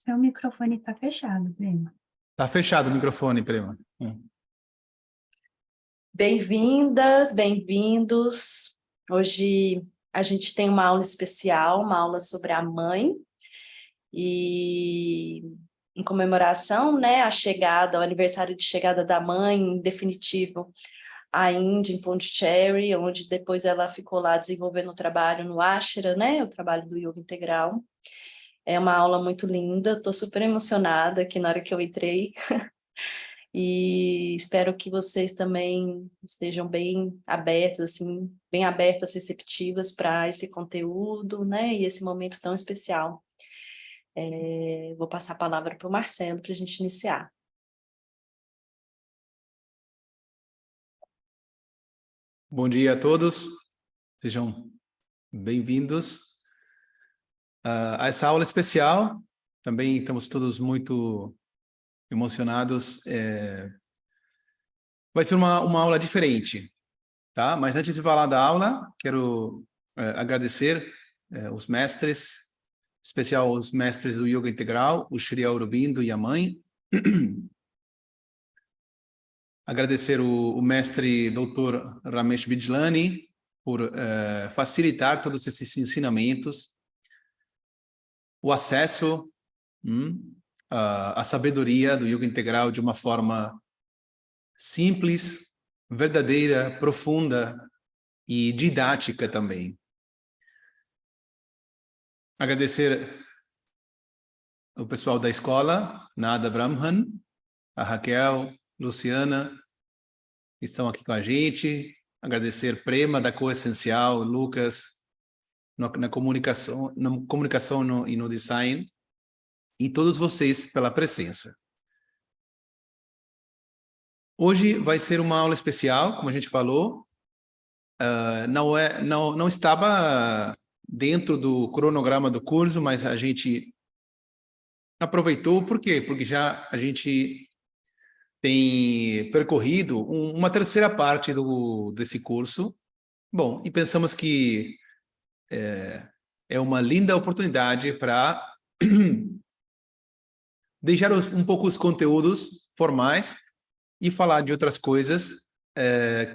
Seu microfone está fechado, Prima. Tá fechado o microfone, Prima. Bem-vindas, bem-vindos. Hoje a gente tem uma aula especial, uma aula sobre a mãe. E em comemoração, né, a chegada, o aniversário de chegada da mãe, em definitivo, a Índia, em Pondicherry, onde depois ela ficou lá desenvolvendo o trabalho no Ashram, né, o trabalho do Yoga Integral. É uma aula muito linda, estou super emocionada aqui na hora que eu entrei. E espero que vocês também estejam bem abertos, assim, bem abertas, receptivas para esse conteúdo, né, e esse momento tão especial. Vou passar a palavra para o Marcelo para a gente iniciar. Bom dia a todos, sejam bem-vindos a essa aula especial. Também estamos todos muito emocionados. Vai ser uma aula diferente, tá? Mas antes de falar da aula, quero agradecer os mestres, em especial os mestres do Yoga Integral, o Shri Aurobindo e a mãe. Agradecer o mestre Dr. Ramesh Bijlani por facilitar todos esses ensinamentos, o acesso à sabedoria do Yoga Integral de uma forma simples, verdadeira, profunda e didática também. Agradecer o pessoal da escola, Nada Brahman, a Raquel, Luciana, que estão aqui com a gente. Agradecer Prema, da Coessencial, Lucas, na comunicação e no design, e todos vocês pela presença. Hoje vai ser uma aula especial, como a gente falou. Não estava dentro do cronograma do curso, mas a gente aproveitou. Por quê? Porque já a gente tem percorrido uma terceira parte desse curso. Bom, e pensamos que é uma linda oportunidade para deixar um pouco os conteúdos formais e falar de outras coisas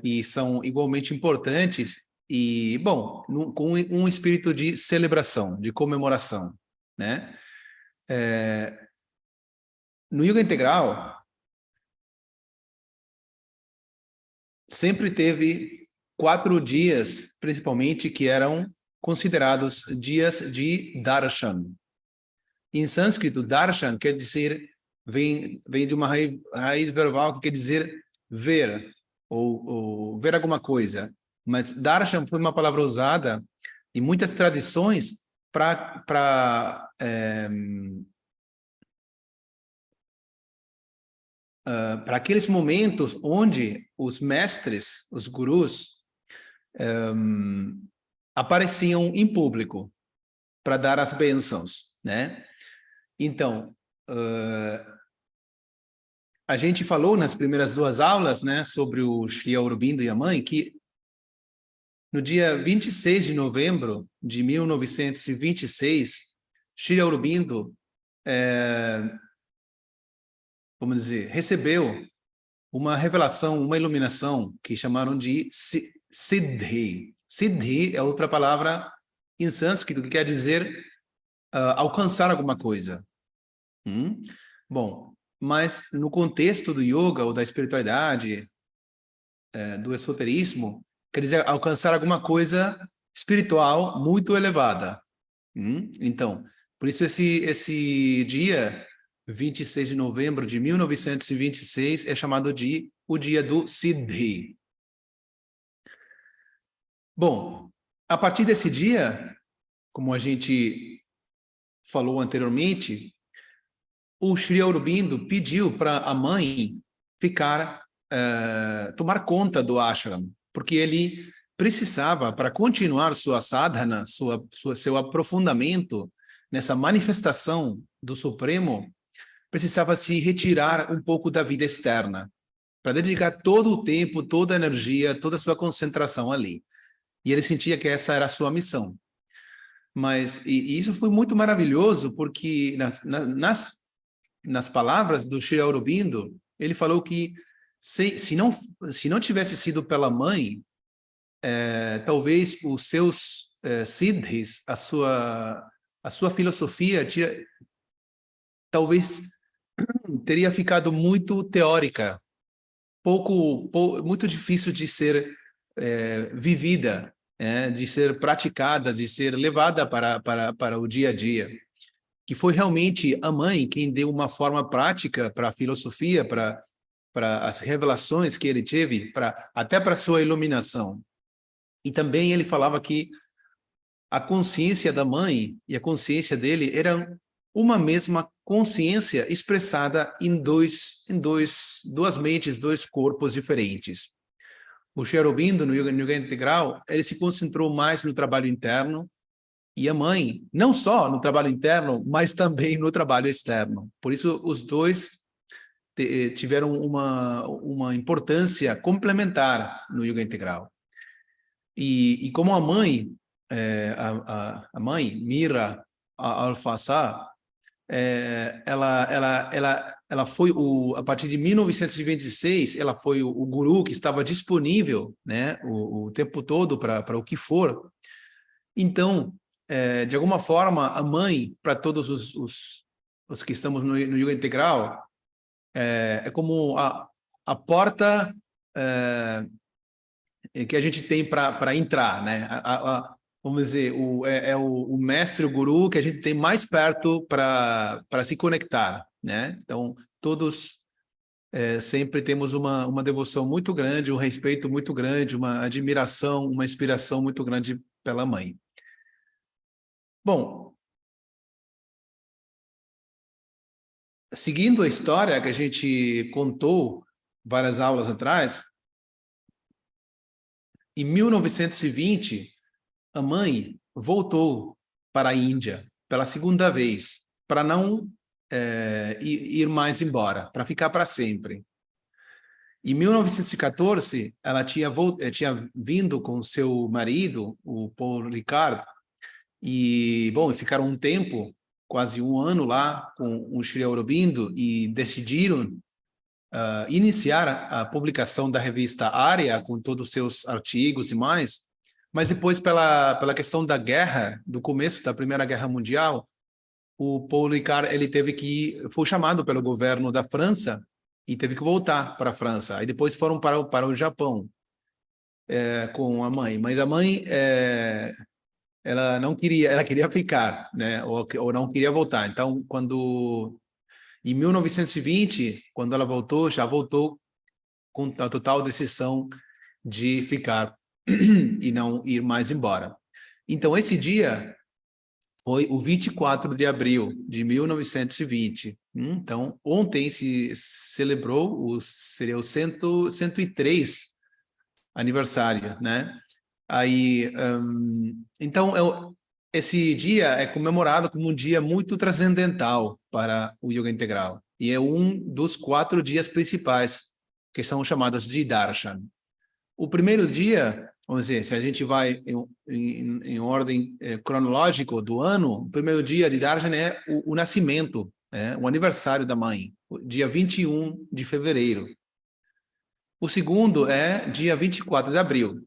que são igualmente importantes e, bom, com um espírito de celebração, de comemoração, né? No Yoga Integral, sempre teve 4 dias, principalmente, que eram considerados dias de darshan. Em sânscrito, darshan quer dizer, vem de uma raiz verbal que quer dizer ver, ou ver alguma coisa. Mas darshan foi uma palavra usada em muitas tradições para aqueles momentos onde os mestres, os gurus, apareciam em público para dar as bênçãos, né? Então, a gente falou nas primeiras 2 aulas, né, sobre o Shri Aurobindo e a mãe, que no dia 26 de novembro de 1926, Shri Aurobindo, vamos dizer, recebeu uma revelação, uma iluminação que chamaram de Siddhi. Siddhi é outra palavra em sânscrito que quer dizer alcançar alguma coisa. Bom, mas no contexto do yoga ou da espiritualidade, do esoterismo, quer dizer alcançar alguma coisa espiritual muito elevada. Então, por isso esse dia, 26 de novembro de 1926, é chamado de o dia do Siddhi. Bom, a partir desse dia, como a gente falou anteriormente, o Shri Aurobindo pediu para a mãe tomar conta do ashram, porque ele precisava, para continuar sua sadhana, seu aprofundamento nessa manifestação do Supremo, precisava se retirar um pouco da vida externa, para dedicar todo o tempo, toda a energia, toda a sua concentração ali. E ele sentia que essa era a sua missão. Mas e isso foi muito maravilhoso, porque nas palavras do Sri Aurobindo, ele falou que se não tivesse sido pela mãe, talvez os seus siddhis, a sua filosofia talvez teria ficado muito teórica, muito difícil de ser vivida, de ser praticada, de ser levada para o dia a dia. Que foi realmente a mãe quem deu uma forma prática para a filosofia, para as revelações que ele teve, até para a sua iluminação. E também ele falava que a consciência da mãe e a consciência dele eram uma mesma consciência expressada em duas mentes, dois corpos diferentes. O Sri Aurobindo, no Yoga Integral, ele se concentrou mais no trabalho interno, e a mãe, não só no trabalho interno, mas também no trabalho externo. Por isso, os dois tiveram uma importância complementar no Yoga Integral. E como a mãe, a mãe, Mira Alfassa, ela foi, a partir de 1926, ela foi o guru que estava disponível, né, o tempo todo para o que for. Então, de alguma forma, a mãe, para todos os que estamos no Yoga Integral, é como a porta que a gente tem para entrar, né? Vamos dizer, o mestre, o guru que a gente tem mais perto para se conectar, né? Então, todos sempre temos uma devoção muito grande, um respeito muito grande, uma admiração, uma inspiração muito grande pela mãe. Bom, seguindo a história que a gente contou várias aulas atrás, em 1920, a mãe voltou para a Índia pela segunda vez, para não ir mais embora, para ficar para sempre. Em 1914, ela tinha vindo com seu marido, o Paul Ricard, e, bom, ficaram um tempo, quase um ano lá com o Sri Aurobindo, e decidiram iniciar a publicação da revista Arya, com todos os seus artigos e mais, mas depois, pela questão da guerra, do começo da Primeira Guerra Mundial, o Paul Ricard, ele foi chamado pelo governo da França e teve que voltar para a França. Aí depois foram para o Japão com a mãe, mas a mãe ela não queria, ela queria ficar, né? Ou não queria voltar. Então, em 1920, quando ela voltou, já voltou com a total decisão de ficar e não ir mais embora. Então, esse dia foi o 24 de abril de 1920. Então, ontem se celebrou seria o 103 aniversário, né? Aí, então, esse dia é comemorado como um dia muito transcendental para o Yoga Integral. E é um dos 4 dias principais, que são chamados de Darshan. O primeiro dia, vamos dizer, se a gente vai em ordem cronológica do ano, o primeiro dia de Darshan é o nascimento, o aniversário da mãe, o dia 21 de fevereiro. O segundo é dia 24 de abril.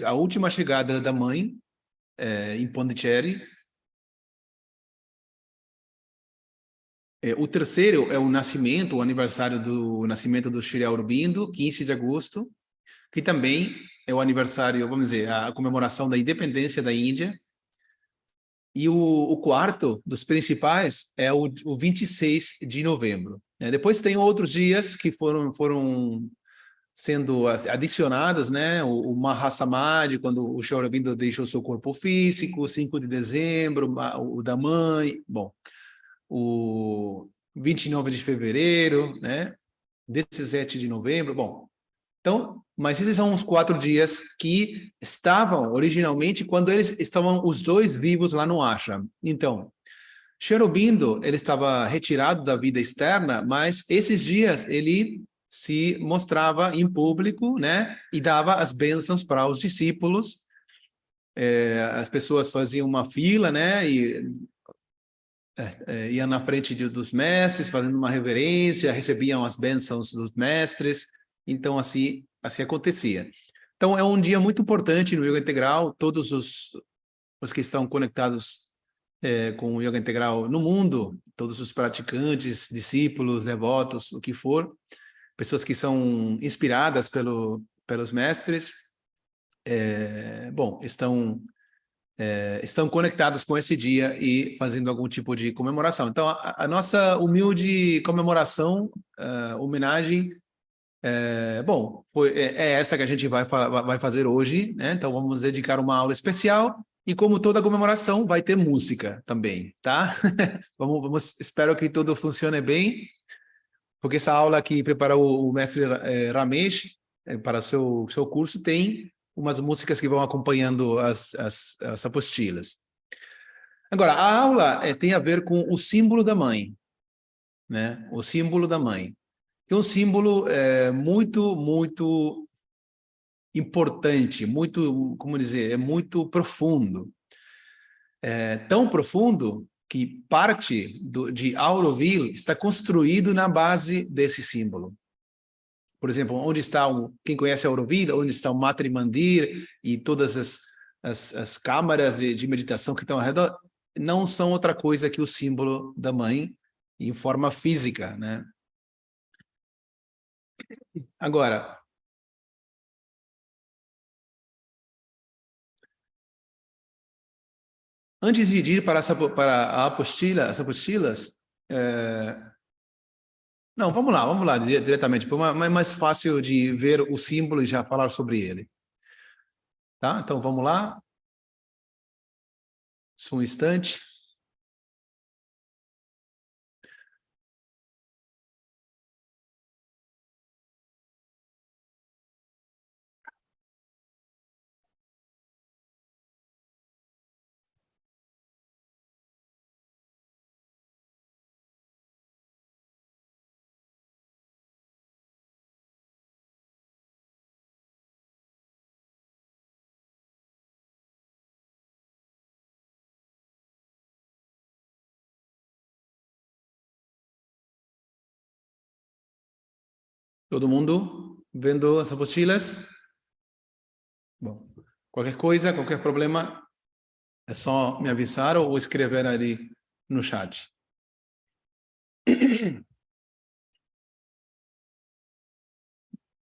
A última chegada da mãe em Pondicherry. O terceiro é o aniversário do nascimento do Sri Aurobindo, 15 de agosto, que também é o aniversário, vamos dizer, a comemoração da independência da Índia. E o quarto dos principais é o 26 de novembro. Depois tem outros dias que foram sendo adicionados, né? O Mahasamadhi, quando o Sri Aurobindo deixou seu corpo físico, 5 de dezembro, o da mãe, bom, o 29 de fevereiro, né? 17 de novembro, bom. Então, mas esses são os 4 dias que estavam originalmente quando eles estavam os dois vivos lá no ashram. Então, Sri Aurobindo, ele estava retirado da vida externa, mas esses dias ele se mostrava em público, né, e dava as bênçãos para os discípulos, as pessoas faziam uma fila, né? E iam na frente dos mestres, fazendo uma reverência, recebiam as bênçãos dos mestres. Então, assim acontecia. Então, é um dia muito importante no Yoga Integral. Todos os que estão conectados com o Yoga Integral no mundo, todos os praticantes, discípulos, devotos, o que for, pessoas que são inspiradas pelos mestres, estão conectadas com esse dia e fazendo algum tipo de comemoração. Então, a nossa humilde comemoração, homenagem, é essa que a gente vai fazer hoje, né? Então, vamos dedicar uma aula especial e, como toda comemoração, vai ter música também, tá? Espero que tudo funcione bem, porque essa aula que preparou o mestre Ramesh para o seu curso tem umas músicas que vão acompanhando as apostilas. Agora, a aula tem a ver com o símbolo da mãe, né? O símbolo da mãe. É um símbolo muito, muito importante, muito, como dizer, é muito profundo. Tão profundo que parte de Auroville está construído na base desse símbolo. Por exemplo, onde está quem conhece Auroville, onde está o Matri Mandir e todas as câmaras de meditação que estão ao redor, não são outra coisa que o símbolo da mãe em forma física, né? Agora, antes de ir para as apostilas, não, vamos lá diretamente, é mais fácil de ver o símbolo e já falar sobre ele. Tá? Então, vamos lá. Só um instante. Todo mundo vendo as apostilas? Bom, qualquer coisa, qualquer problema, é só me avisar ou escrever ali no chat.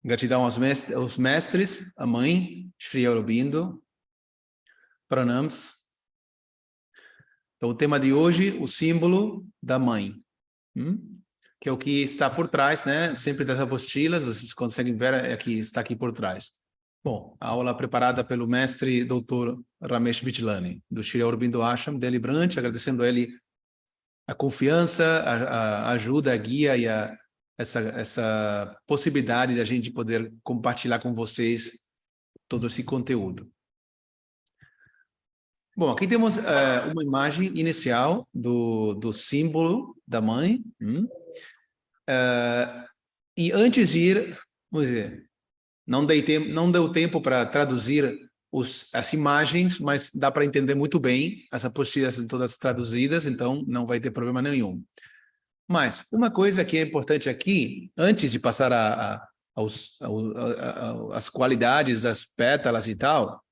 Gratidão aos mestres, a mãe, Sri Aurobindo, Pranams. Então, o tema de hoje, o símbolo da mãe, que é o que está por trás, né? Sempre das apostilas, vocês conseguem ver, está aqui por trás. Bom, a aula preparada pelo mestre Dr. Ramesh Bitlani, do Sri Aurobindo Ashram, Delhi Branch, agradecendo a ele a confiança, a ajuda, a guia e essa possibilidade de a gente poder compartilhar com vocês todo esse conteúdo. Bom, aqui temos uma imagem inicial do símbolo da mãe. E antes de ir, vamos dizer, não deu tempo para traduzir as imagens, mas dá para entender muito bem, as apostilas são todas traduzidas, então não vai ter problema nenhum. Mas uma coisa que é importante aqui, antes de passar as qualidades das pétalas e tal,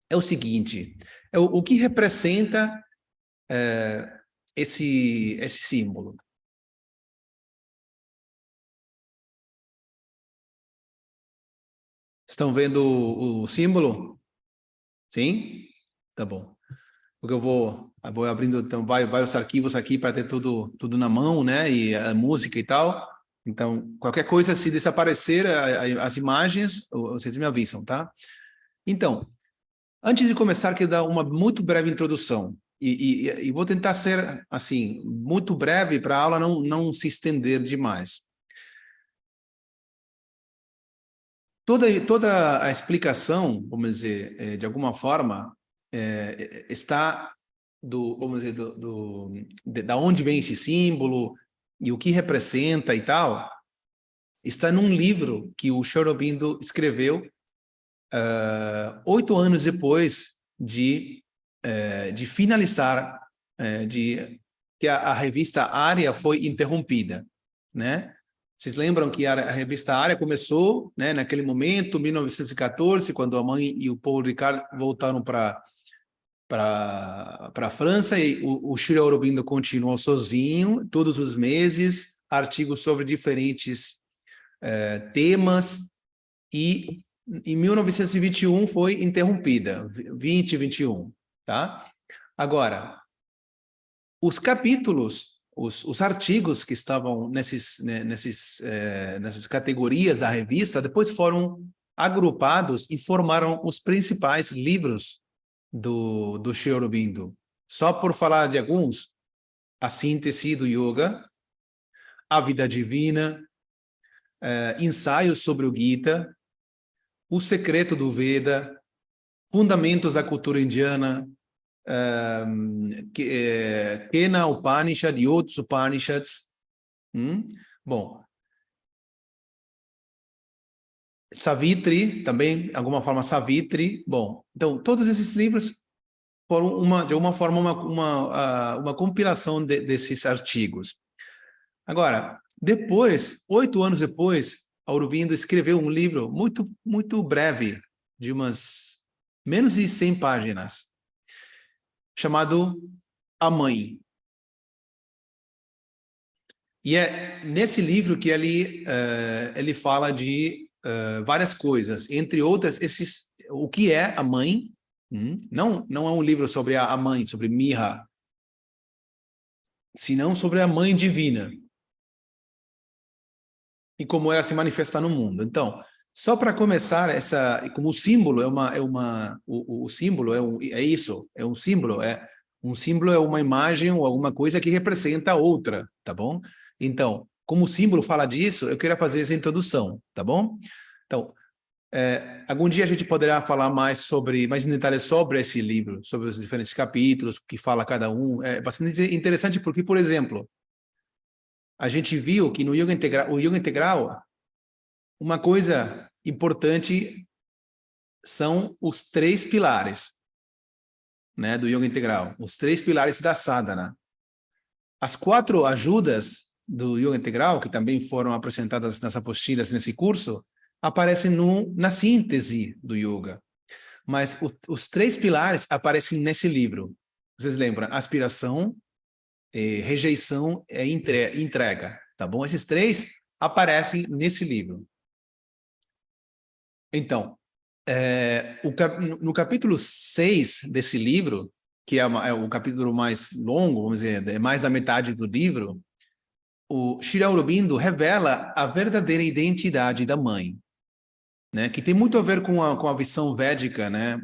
é o seguinte, o que representa esse símbolo. Estão vendo o símbolo? Sim? Tá bom. Porque eu vou abrindo então, vários arquivos aqui para ter tudo na mão, né? E a música e tal. Então, qualquer coisa, se desaparecer as imagens, vocês me avisam, tá? Então, antes de começar, quero dar uma muito breve introdução. E vou tentar ser, assim, muito breve para a aula não se estender demais. Toda a explicação, vamos dizer, de alguma forma, está vamos dizer, da onde vem esse símbolo e o que representa e tal, está num livro que o Sri Aurobindo escreveu 8 anos depois de finalizar, que a revista Área foi interrompida, né? Vocês lembram que a revista Área começou, né, naquele momento, 1914, quando a mãe e o Paul Ricard voltaram para a França, e o Sri Aurobindo continuou sozinho, todos os meses, artigos sobre diferentes temas, e em 1921 foi interrompida, 2021, tá? Agora, os capítulos, os artigos que estavam nessas categorias da revista, depois foram agrupados e formaram os principais livros do Sri Aurobindo. Só por falar de alguns: A Síntese do Yoga, A Vida Divina, Ensaios sobre o Gita, O Secreto do Veda, Fundamentos da Cultura Indiana, Kena Upanishad e outros Upanishads. Bom, Savitri, também, de alguma forma, Savitri. Bom, então, todos esses livros foram, de alguma forma, uma compilação desses artigos. Agora, depois, 8 anos depois, Aurobindo escreveu um livro muito, muito breve, de menos de 100 páginas, chamado A Mãe. E é nesse livro que ele fala de várias coisas, entre outras, o que é a mãe. Não é um livro sobre a mãe, sobre Mira, senão sobre a mãe divina e como ela se manifesta no mundo. Então, só para começar, como símbolo o símbolo é isso, é um símbolo, um símbolo é uma imagem ou alguma coisa que representa a outra, tá bom? Então, como o símbolo fala disso, eu queria fazer essa introdução, tá bom? Então, algum dia a gente poderá falar mais em detalhes sobre esse livro, sobre os diferentes capítulos, o que fala cada um. É bastante interessante porque, por exemplo, a gente viu que no Yoga Integral, uma coisa importante são os 3 pilares, né, do Yoga Integral, os 3 pilares da sadhana. As 4 ajudas do Yoga Integral, que também foram apresentadas nas apostilas nesse curso, aparecem na síntese do yoga. Mas os 3 pilares aparecem nesse livro. Vocês lembram? Aspiração, rejeição e entrega, tá bom? Esses 3 aparecem nesse livro. Então, no capítulo 6 desse livro, que é o capítulo mais longo, vamos dizer, é mais da metade do livro, o Sri Aurobindo revela a verdadeira identidade da mãe, né, que tem muito a ver com a visão védica, né,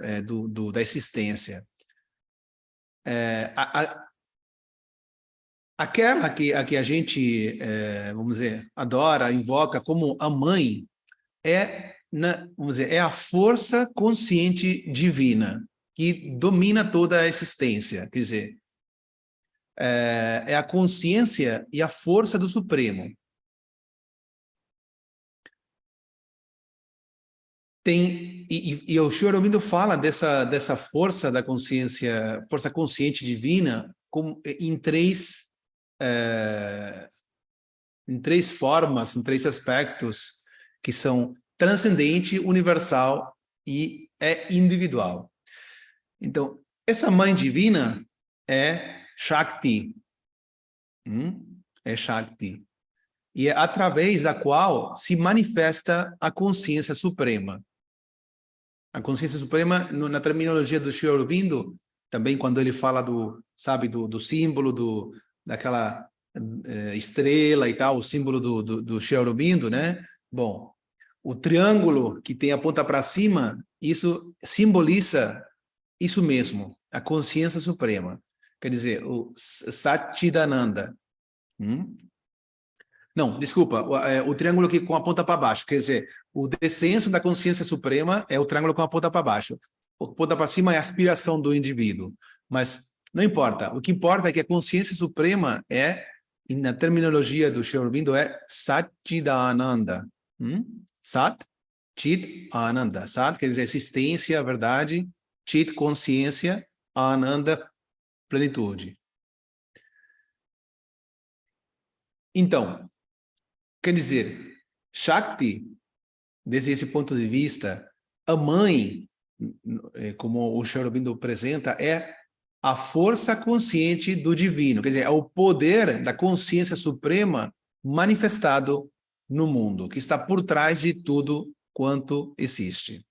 da existência. Aquela que a gente, vamos dizer, adora, invoca como a mãe, vamos dizer, é a força consciente divina que domina toda a existência. Quer dizer, é a consciência e a força do Supremo. E o Sri Aurobindo fala dessa força da consciência, força consciente divina, em 3 formas, em 3 aspectos, que são transcendente, universal e individual. Então, essa mãe divina é Shakti. É Shakti. E é através da qual se manifesta a consciência suprema. A consciência suprema, na terminologia do Sri Aurobindo, também quando ele fala do símbolo, daquela estrela e tal, o símbolo do Sri Aurobindo, né? Bom, o triângulo que tem a ponta para cima, isso simboliza isso mesmo, a consciência suprema. Quer dizer, o Satchidananda. Não, desculpa, o triângulo com a ponta para baixo, quer dizer, o descenso da consciência suprema é o triângulo com a ponta para baixo. A ponta para cima é a aspiração do indivíduo. Mas não importa, o que importa é que a consciência suprema na terminologia do Sri Aurobindo, é Satchidananda. Sat, Chit, Ananda. Sat quer dizer existência, verdade, Chit, consciência, Ananda, plenitude. Então, quer dizer, Shakti, desde esse ponto de vista, a mãe, como o Sri Aurobindo apresenta, é a força consciente do divino, quer dizer, é o poder da consciência suprema manifestado no mundo, que está por trás de tudo quanto existe.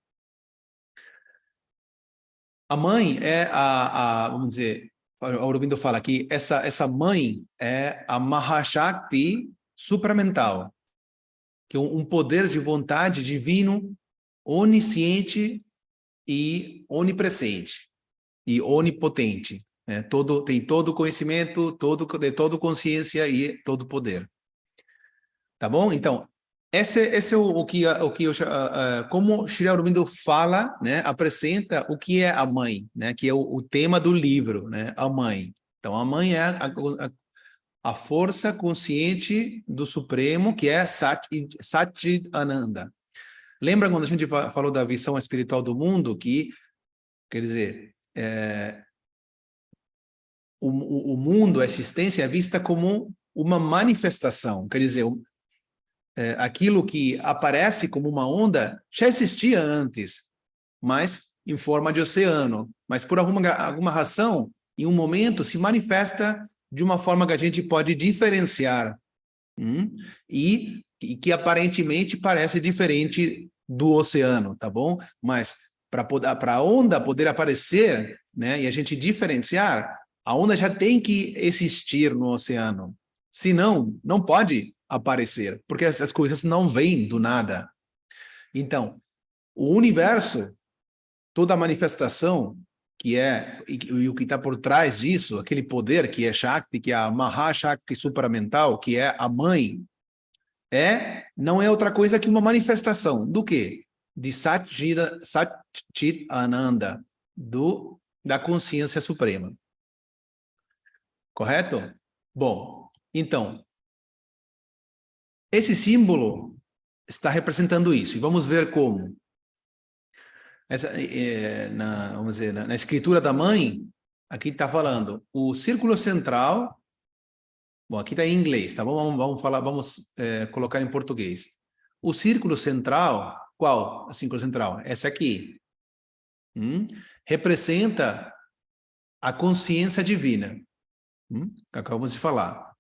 A mãe é vamos dizer, o Aurobindo fala aqui, essa mãe é a Mahashakti supramental, que é um poder de vontade divino, onisciente e onipresente, e onipotente. Né? Tem todo conhecimento, todo consciência e todo poder. Tá bom? Então, esse é o que como Sri Aurobindo fala, né, apresenta o que é a mãe, né, que é o tema do livro, né, a mãe. Então, a mãe é a força consciente do Supremo, que é Satchit Ananda. Lembra quando a gente falou da visão espiritual do mundo, que, quer dizer, o mundo, a existência é vista como uma manifestação, quer dizer, aquilo que aparece como uma onda já existia antes, mas em forma de oceano. Mas por alguma razão, em um momento, se manifesta de uma forma que a gente pode diferenciar. E que aparentemente parece diferente do oceano, tá bom? Mas para a onda poder aparecer, né, e a gente diferenciar, a onda já tem que existir no oceano. Senão, não pode aparecer, porque essas coisas não vêm do nada. Então, o universo, toda a manifestação e o que está por trás disso, aquele poder que é Shakti, que é a Mahashakti supramental, que é a mãe, não é outra coisa que uma manifestação do quê? De Satchit Ananda, da consciência suprema. Correto? Bom, então, esse símbolo está representando isso, e vamos ver como. Vamos dizer, na escritura da mãe, aqui está falando o círculo central. Bom, aqui está em inglês, tá bom? Vamos colocar em português. O círculo central, qual? O círculo central? Esse aqui. Representa a consciência divina. Acabamos de falar.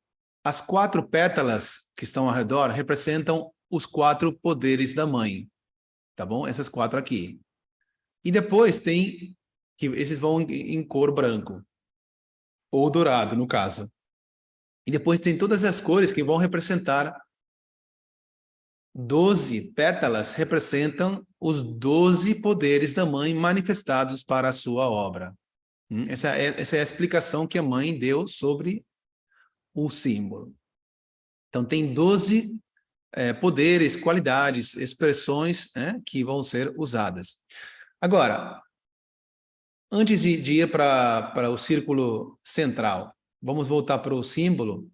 As 4 pétalas que estão ao redor representam os 4 poderes da mãe. Tá bom? Essas 4 aqui. E depois tem, que esses vão em cor branco. Ou dourado, no caso. E depois tem todas as cores que vão representar 12 pétalas, representam os 12 poderes da mãe manifestados para a sua obra. Essa é a explicação que a mãe deu sobre o símbolo. Então, tem 12 poderes, qualidades, expressões que vão ser usadas. Agora, antes de ir para o círculo central, vamos voltar para o símbolo.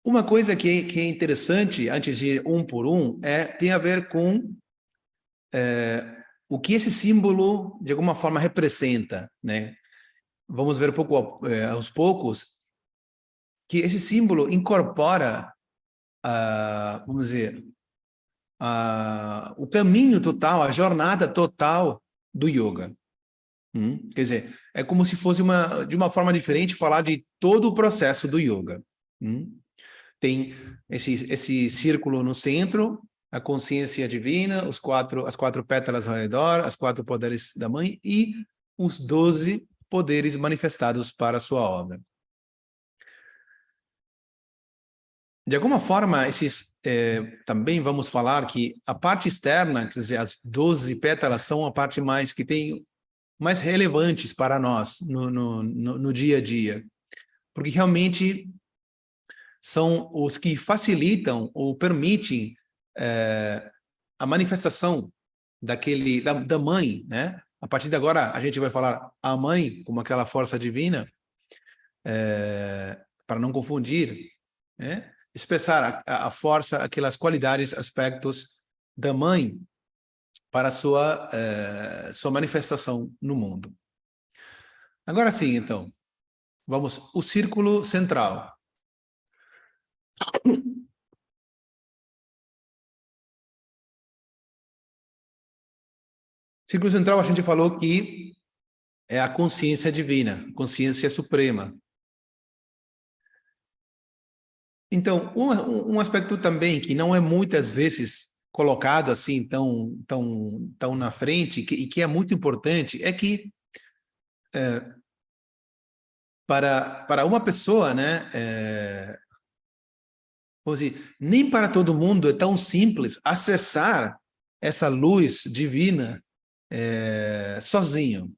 Uma coisa que é interessante, antes de ir um por um, tem a ver com o que esse símbolo, de alguma forma, representa, né? Vamos ver um pouco aos poucos, que esse símbolo incorpora, vamos dizer, o caminho total, a jornada total do yoga. Quer dizer, é como se fosse de uma forma diferente falar de todo o processo do yoga. Tem esse círculo no centro, a consciência divina, as 4 pétalas ao redor, os 4 poderes da mãe e os 12 poderes manifestados para a sua obra. De alguma forma, também vamos falar que a parte externa, quer dizer, as 12 pétalas são a parte que tem mais relevantes para nós no dia a dia, porque realmente são os que facilitam ou permitem a manifestação da mãe, né? A partir de agora, a gente vai falar a mãe como aquela força divina, para não confundir, né? Expressar a força, aquelas qualidades, aspectos da mãe para sua manifestação no mundo. Agora sim, então, vamos, o círculo central. Círculo central, a gente falou que é a consciência divina, consciência suprema. Então, um aspecto também que não é muitas vezes colocado assim tão na frente e que é muito importante é que para uma pessoa, né, vamos dizer, nem para todo mundo é tão simples acessar essa luz divina sozinho,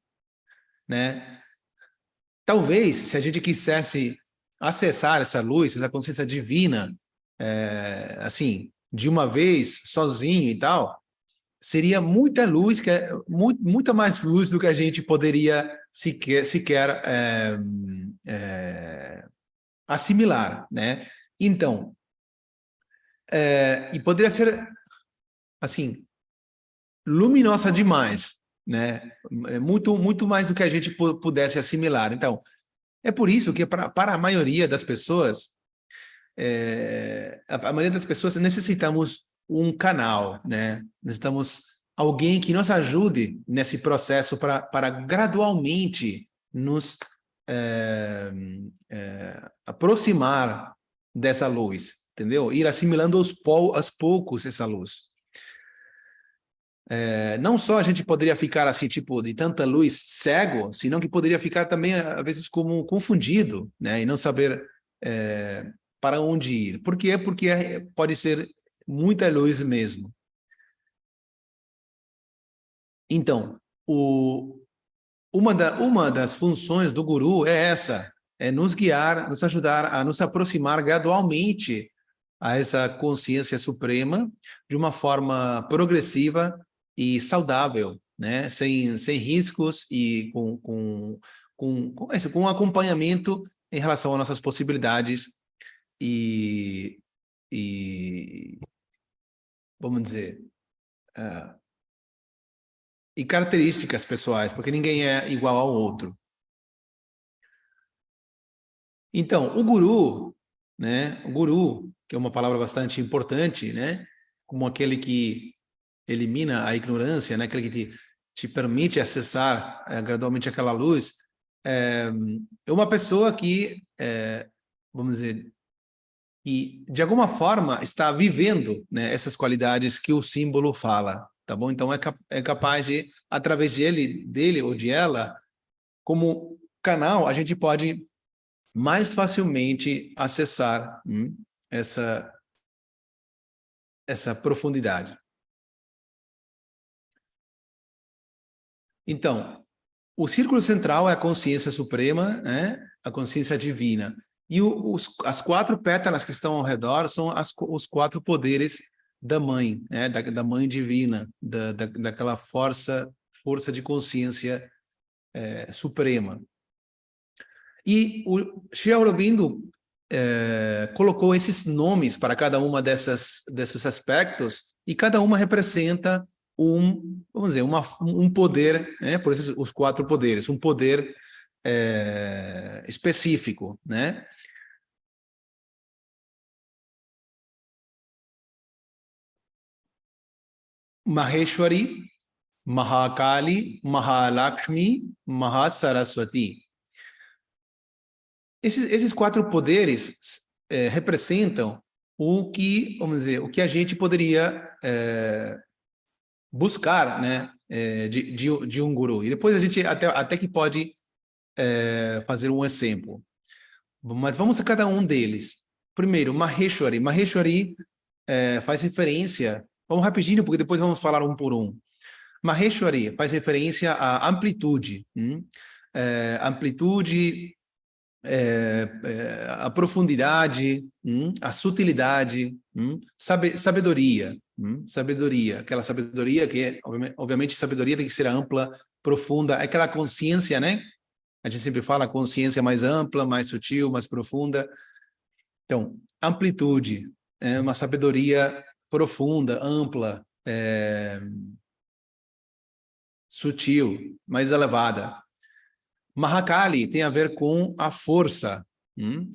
né? Talvez, se a gente quisesse acessar essa luz, essa consciência divina, assim, de uma vez, sozinho e tal, seria muita luz, muita mais luz do que a gente poderia sequer assimilar, né? Então, e poderia ser, assim, luminosa demais, né? Muito mais do que a gente pudesse assimilar. Então, é por isso que para a maioria das pessoas, a maioria das pessoas necessitamos um canal, né? Necessitamos alguém que nos ajude nesse processo para gradualmente nos aproximar dessa luz, entendeu? Ir assimilando aos poucos essa luz. Não só a gente poderia ficar assim, tipo, de tanta luz cego, senão que poderia ficar também, às vezes, como confundido, né? E não saber para onde ir. Por quê? Porque pode ser muita luz mesmo. Então, uma das funções do guru é essa, é nos guiar, nos ajudar a nos aproximar gradualmente a essa consciência suprema de uma forma progressiva e saudável, né? Sem riscos e com acompanhamento em relação às nossas possibilidades e vamos dizer, e características pessoais, porque ninguém é igual ao outro. Então, o guru, né? O guru, que é uma palavra bastante importante, né? Como aquele que elimina a ignorância, né? Aquele que te permite acessar gradualmente aquela luz, é uma pessoa que, vamos dizer, e de alguma forma está vivendo, né, essas qualidades que o símbolo fala, tá bom? Então é capaz de, através dele ou de ela, como canal, a gente pode mais facilmente acessar essa profundidade. Então, o círculo central é a consciência suprema, né? A consciência divina. E as 4 pétalas que estão ao redor são os 4 poderes da mãe, né? Da mãe divina, daquela força de consciência suprema. E o Sri Aurobindo colocou esses nomes para cada uma desses aspectos, e cada uma representa vamos dizer, um poder, né? Por isso os 4 poderes, um poder específico, né? Maheshwari, Mahakali, Mahalakshmi, Mahasaraswati. Esses 4 poderes representam o que, vamos dizer, o que a gente poderia buscar, né, de um guru. E depois a gente até que pode fazer um exemplo. Mas vamos a cada um deles. Primeiro, Maheshwari. Maheshwari faz referência, vamos rapidinho, porque depois vamos falar um por um. Maheshwari faz referência à amplitude. Amplitude, a profundidade, a sutilidade, sabedoria. Sabedoria, aquela sabedoria que, obviamente, sabedoria tem que ser ampla, profunda, aquela consciência, né? A gente sempre fala consciência mais ampla, mais sutil, mais profunda. Então, amplitude, uma sabedoria profunda, ampla, sutil, mais elevada. Mahakali tem a ver com a força.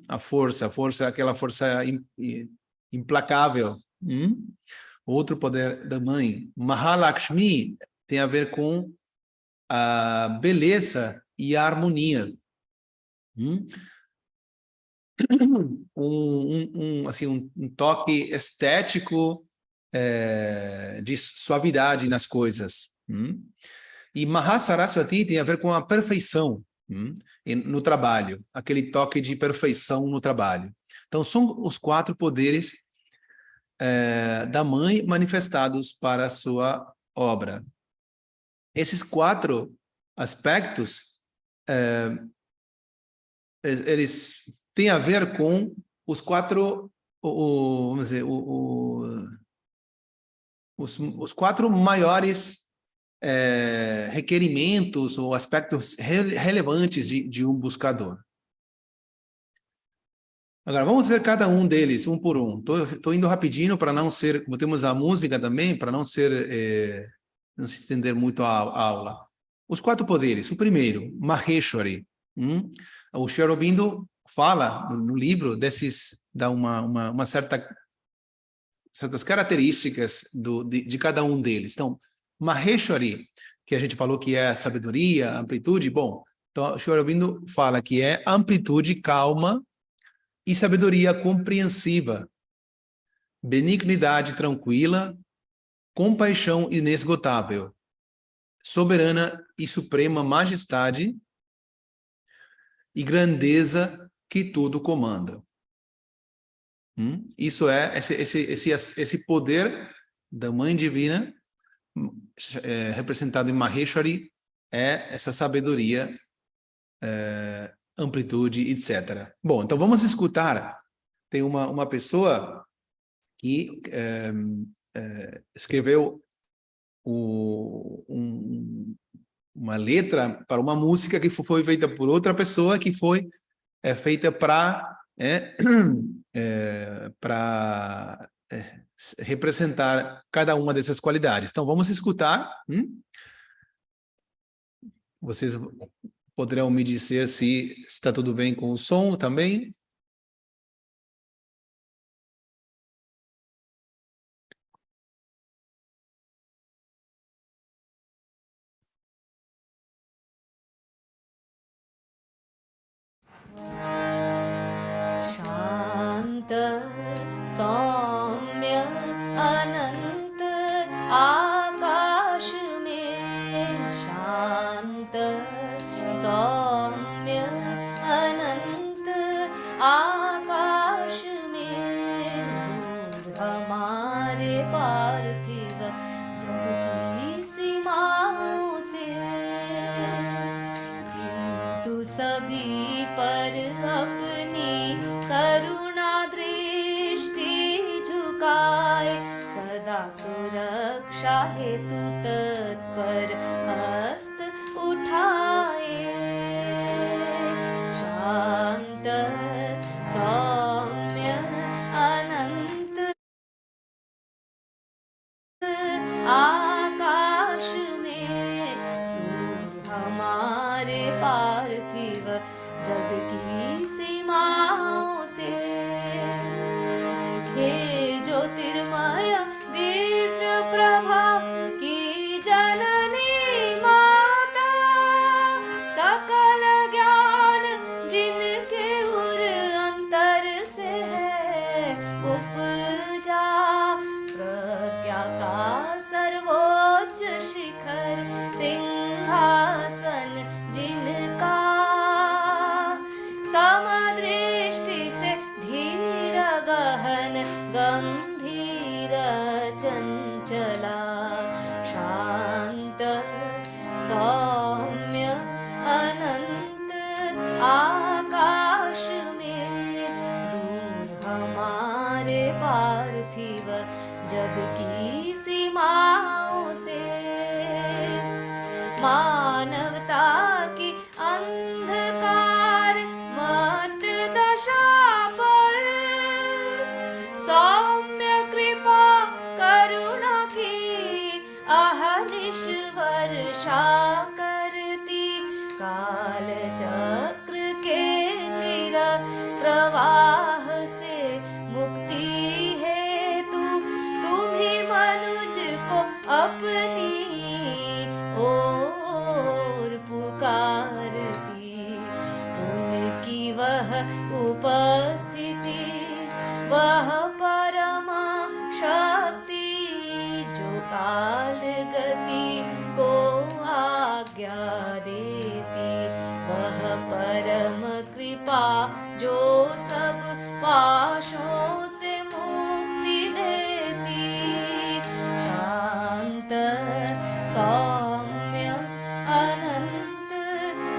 A força, aquela força implacável. Outro poder da mãe. Mahalakshmi tem a ver com a beleza e a harmonia. Um toque estético de suavidade nas coisas. E Mahasaraswati tem a ver com a perfeição no trabalho, aquele toque de perfeição no trabalho. Então, são os 4 poderes da mãe manifestados para a sua obra. Esses 4 aspectos, eles têm a ver com os 4, vamos dizer, os 4 maiores requerimentos ou aspectos relevantes de um buscador. Agora, vamos ver cada um deles, um por um. Estou indo rapidinho para não ser, como temos a música também, para não ser, não se estender muito a aula. Os 4 poderes. O primeiro, Maheshwari. O Sri Aurobindo fala no livro dá uma certas características de cada um deles. Então, Maheshwari, que a gente falou que é sabedoria, amplitude, bom, então o Sri Aurobindo fala que é amplitude calma e sabedoria compreensiva, benignidade tranquila, compaixão inesgotável, soberana e suprema majestade e grandeza que tudo comanda. Isso é esse poder da Mãe Divina, representado em Maheshwari, é essa sabedoria, amplitude, etc. Bom, então vamos escutar. Tem uma pessoa que escreveu uma letra para uma música que foi feita por outra pessoa, que foi feita para representar cada uma dessas qualidades. Então, vamos escutar. Vocês poderão me dizer se está tudo bem com o som também. शांत सौम्य अनंत आकाश में शांत सौम्य अनंत आकाश में दूर हमारे पार्थिव जग की सीमाओं से किंतु सभी पर अपनी करुणा दृष्टि झुकाए सदा सुरक्षा हेतु तत्पर हस्त उठाए शांत सौम्य अनंत आकाश में दूर हमारे पार्थिव जग की सीमाओं से हे ज्योतिर्मय दिव्य प्रभा की जननी माता सकल ज्ञान जिनके उर अंतर से है उपजा प्रज्ञा का सर्वोच्च शिखर सिंहासन जिनका समदृष्टि से धीर गहन गंभीर चंचला शांत सौम्य अनंत आकाश में दूर हमारे पार्थिव जग की सीमाओं से मानवता की अंधकार मत दशा पर सौम्य कृपा करुणा की अहर्निश वर्षा प्रवाह से मुक्ति हेतु तुम्ही मनुज को अपनी ओर पुकारती। उनकी वह उपस्थिति वह परम शक्ति जो काल गति को आज्ञा देती। वह परम कृपा जो सब पाशों से मुक्ति देती। शांत सौम्य अनंत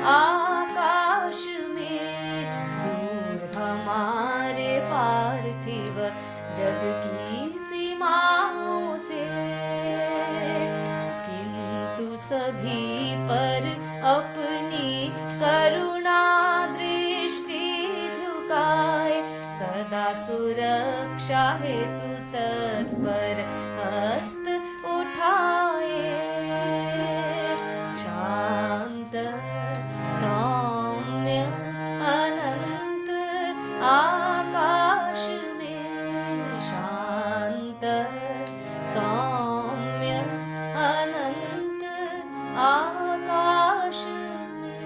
आकाश में दूर हमारे पार्थिव जग की सीमाओं से, किंतु सभी पर अपनी करुणा दृष्टि झुकाए। सदा सुरक्षा हेतु तत्पर हस्त उठाए। शांत सौम्य अनंत आकाश में, शांत सौम्य अनंत आकाश में।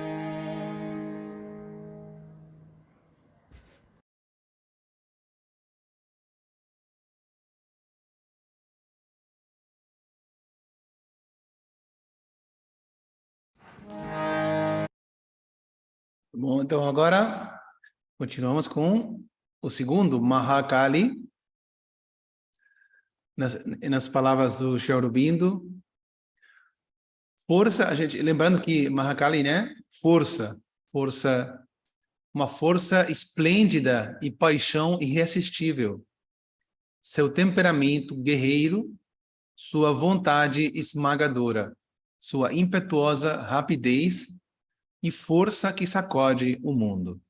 Bom, então agora continuamos com o segundo, Mahakali. Nas palavras do Sri Aurobindo, força, a gente, lembrando que Mahakali, né? Força, uma força esplêndida e paixão irresistível. Seu temperamento guerreiro, sua vontade esmagadora, sua impetuosa rapidez e força que sacode o mundo.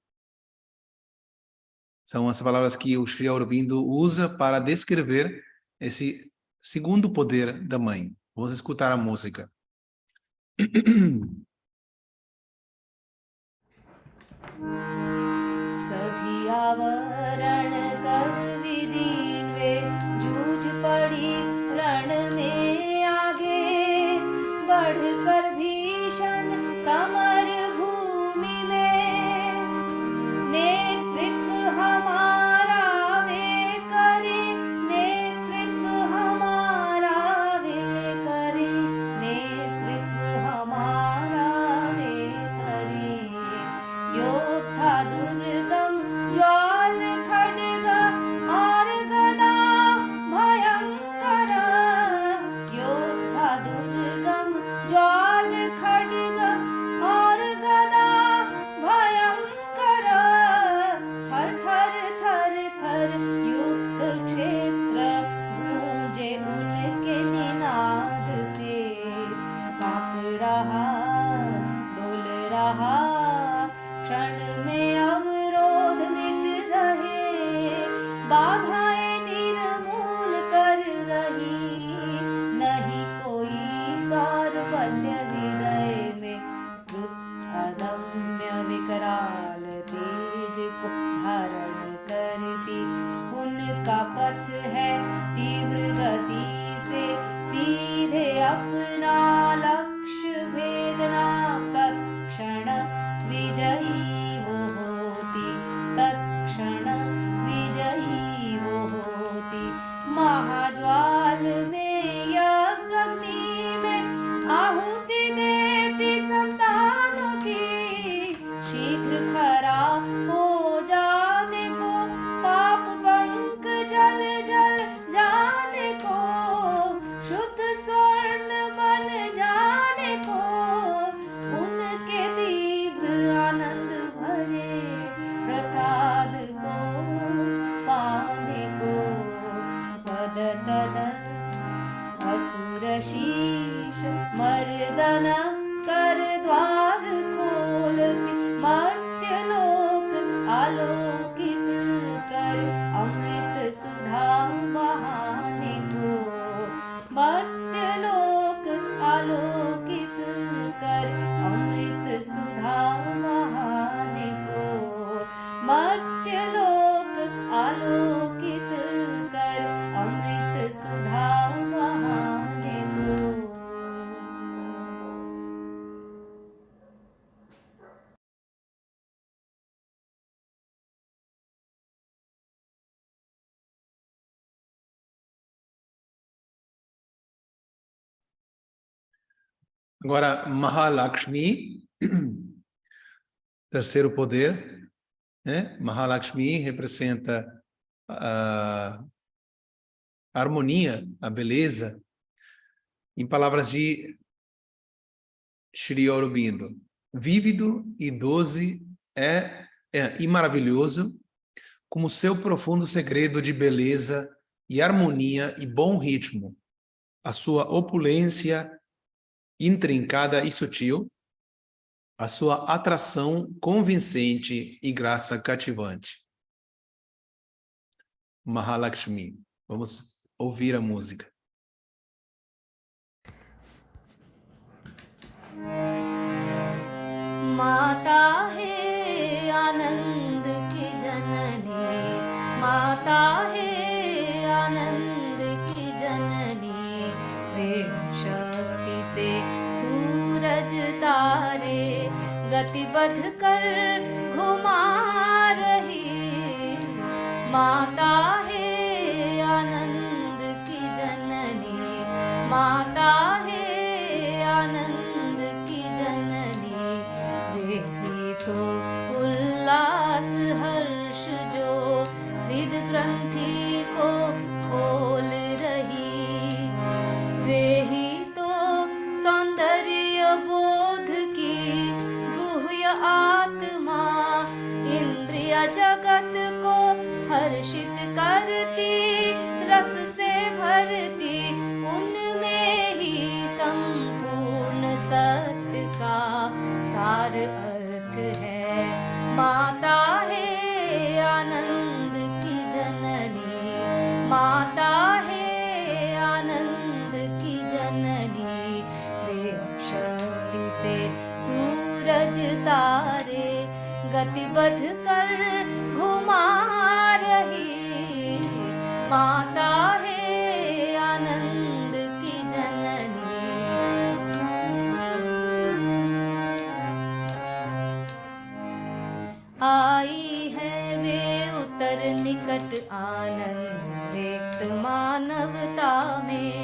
São as palavras que o Sri Aurobindo usa para descrever esse segundo poder da mãe. Vamos escutar a música. सभी आवरण कर विदीन वे जूझ पड़ी रण में आगे। बढ़कर भीषण समर भूमि में नेतृत्व हमारा वे करे। नेतृत्व हमारा वे करे। नेतृत्व हमारा वे करे। योद्धा दुर्गम ज्वाल खड्ग और गदा भयंकर। योद्धा दुर्गम ज्वाल खड्ग और गदा भयंकर। थर थर थर थर युक्त क्षेत्र गूंजे उनके निनाद से। कांप रहा डोल रहा क्षण में अवरोध मिट रहे। बाधाएं निर्मूल कर रही। नहीं कोई दौर्बल्य हृदय में द्रुत अदम्य विकराल तेज को धारण करती। उनका पथ है तीव्र गति से सीधे अपना लक्ष्य भेदना। तत्क्षण विजयी वो होती। तत्क्षण विजयी वो होती। महाज्वाल में यज्ञ अग्नि में आहुति देती संतानों की। शीघ्र खरा हो जाने को पाप पंख जल जल जाने को। शुद्ध स्वर्ण बन जाने को। उनके तीव्र आनंद भरे प्रसाद को पाने को। पदतल असुर शीश मर्दन कर द्वार खोलती। मर्त्य लोक आलोकित कर अमृत सुधा बहाने को। मर्त्य लोक आलोकित कर अमृत सुधा बहाने को। मर्त्यलोक आलोकित कर अमृत सुधा बहाने को। Agora, Mahalakshmi, terceiro poder, né? Mahalakshmi representa a harmonia, a beleza, em palavras de Shri Aurobindo. Vívido e doce e maravilhoso, como seu profundo segredo de beleza e harmonia e bom ritmo, a sua opulência intrincada e sutil, a sua atração convincente e graça cativante. Mahalakshmi. Vamos ouvir a música. माता है आनंद की जननी, माता है आनंद की जननी, प्रेम शक्ति से सूरज तारे गतिबद्ध कर घुमा रही। माता है आनंद की जननी, माता है आनंद की जननी, वे ही तो उल्लास हर्ष जो हृद ग्रंथि को खोल रही। वे ही तो सौंदर्य बोध की गुह्य आत्मा इंद्रिय जगत को हर्षित करती, रस से भरती, उनमें ही संपूर्ण सत्य का सार अर्थ है। माता है आनंद की जननी, माता है आनंद की जननी, प्रेम शक्ति से सूरज तारे गतिबद्ध कर घुमा रही। माता है आनंद की जननी। आई है वे उतर निकट आनंद व्यक्त मानवता में,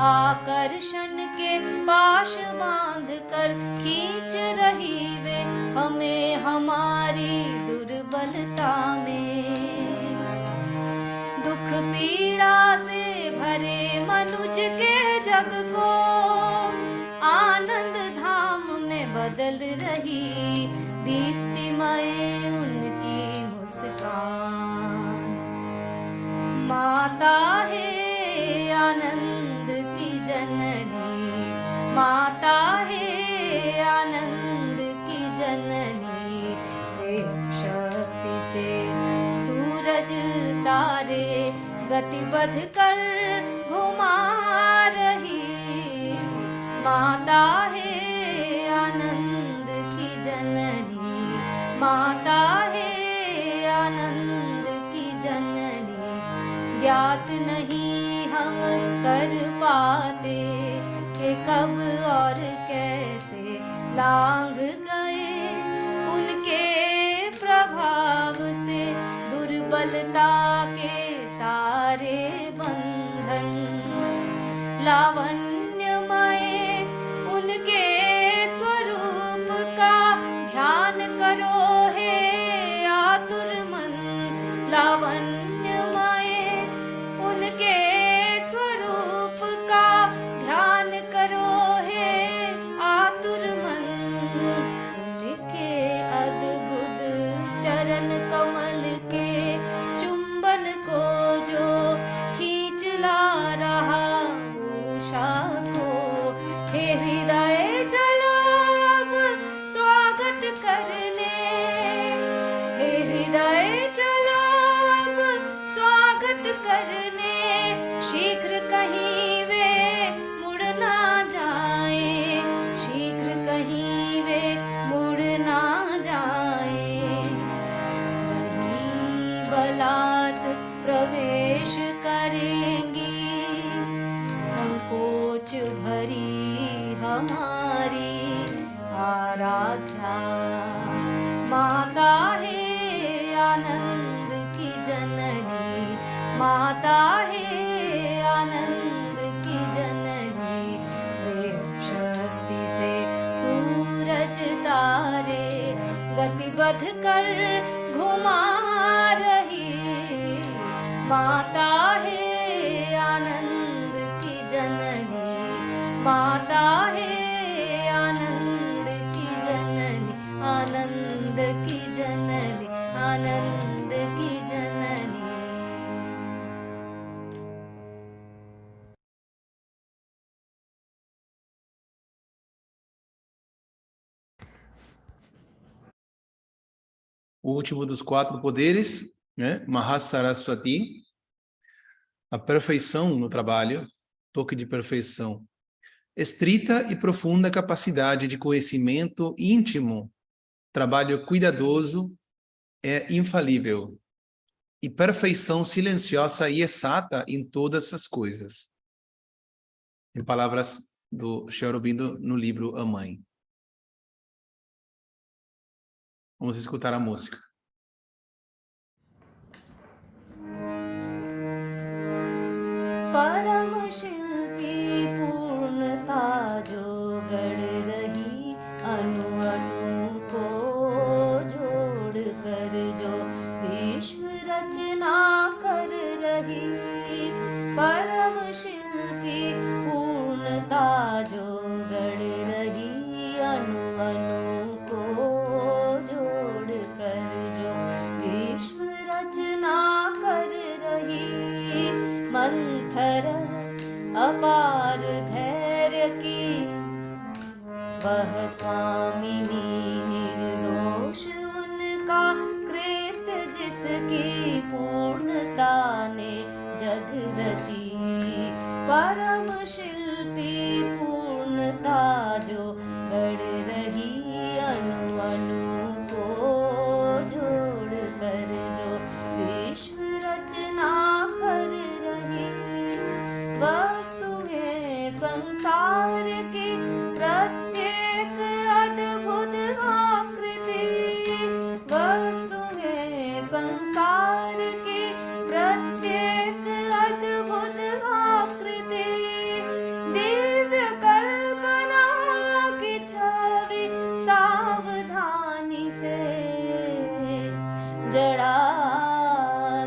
आकर्षण के पाश बांध कर खींच रही वे हमें हमारी दुर्बलता में। दुख पीड़ा से भरे मनुज के जग को आनंद धाम में बदल रही, दीप्तिमय उनकी मुस्कान। माता है आनंद की जननी, माता है आनंद की जननी, प्रेम शक्ति से सूरज तारे गतिबद्ध कर घुमा रही। माता है आनंद की जननी, माता है आनंद की जननी। ज्ञात नहीं हम कर पाते कि कब और कैसे लांघ गए उनके प्रभाव से दुर्बलता के सारे बंधन। लावण्यमय उनके स्वरूप का ध्यान करो हे आतुर मन। लावण्यमय उनके स्वरूप का ध्यान करो हे आतुर मन। उनके अद्भुत चरण कमल के चुंबन को जो खींच ला रहा उषा को, हे हृदय चलो अब स्वागत करने। हे हृदय चलो अब स्वागत करने। शीघ्र कहीं वे मुड़ ना जाए, शीघ्र कहीं वे मुड़ ना जाए। बलात् प्रवेश करेंगी, संकोच भरी हमारी आराध्या माता है, आनंद की जननी माता है, आनंद की जननी। प्रेम शक्ति से सूरज तारे गतिबद्ध कर घुमा रही माता है, आनंद की जननी माता है, आनंद की जननी, आनंद की जननी, आनंद की जननी। O último dos 4 poderes, né? Mahasaraswati, a perfeição no trabalho, toque de perfeição. Estrita e profunda capacidade de conhecimento íntimo, trabalho cuidadoso é infalível. E perfeição silenciosa e exata em todas as coisas. Em palavras do Sri Aurobindo no livro A Mãe. Vamos escutar a música. परम शिल्पी पूर्णता जो गढ़ रही, अणु अणु को जोड़ कर जो विश्व रचना कर रही। परम शिल्पी पूर्णता जो गढ़ रही, अणु अणु को जोड़ कर जो विश्व रचना कर रही। मंथर अपार धैर्य की वह स्वामिनी, निर्दोष उनका कृत जिसकी पूर्णता ने जग रची। परम शिल्पी पूर्णता जो गढ़ रही, अणु अणु को जोड़ कर जो विश्व रचना कर रही। वस्तुएं संसार की प्रत्येक अद्भुत आकृति, वस्तुएं संसार की प्रत्येक अद्भुत आकृति। दिव्य कल्पना की छवि सावधानी से जड़ा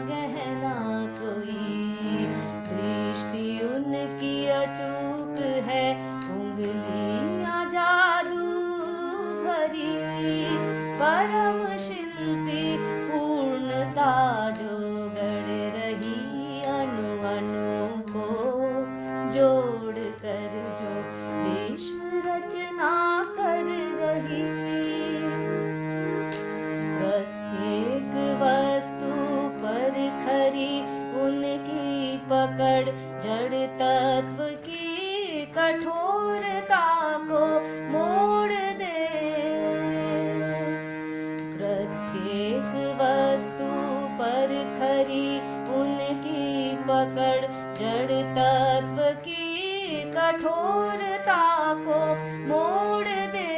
गहना कोई, दृष्टि उनकी अचूक है, उंगलियां जादू भरी। परम शिल्पी पूर्णता जो गढ़ रही, अणु अणु को जोड़ कर जो विश्व रचना कर रही। प्रत्येक वस्तु पर खरी उनकी पकड़, जड़ तत्व की कठोरता को मोड़ दे। प्रत्येक वस्तु पर खरी उनकी पकड़, जड़ तत्व की कठोरता को मोड़ दे।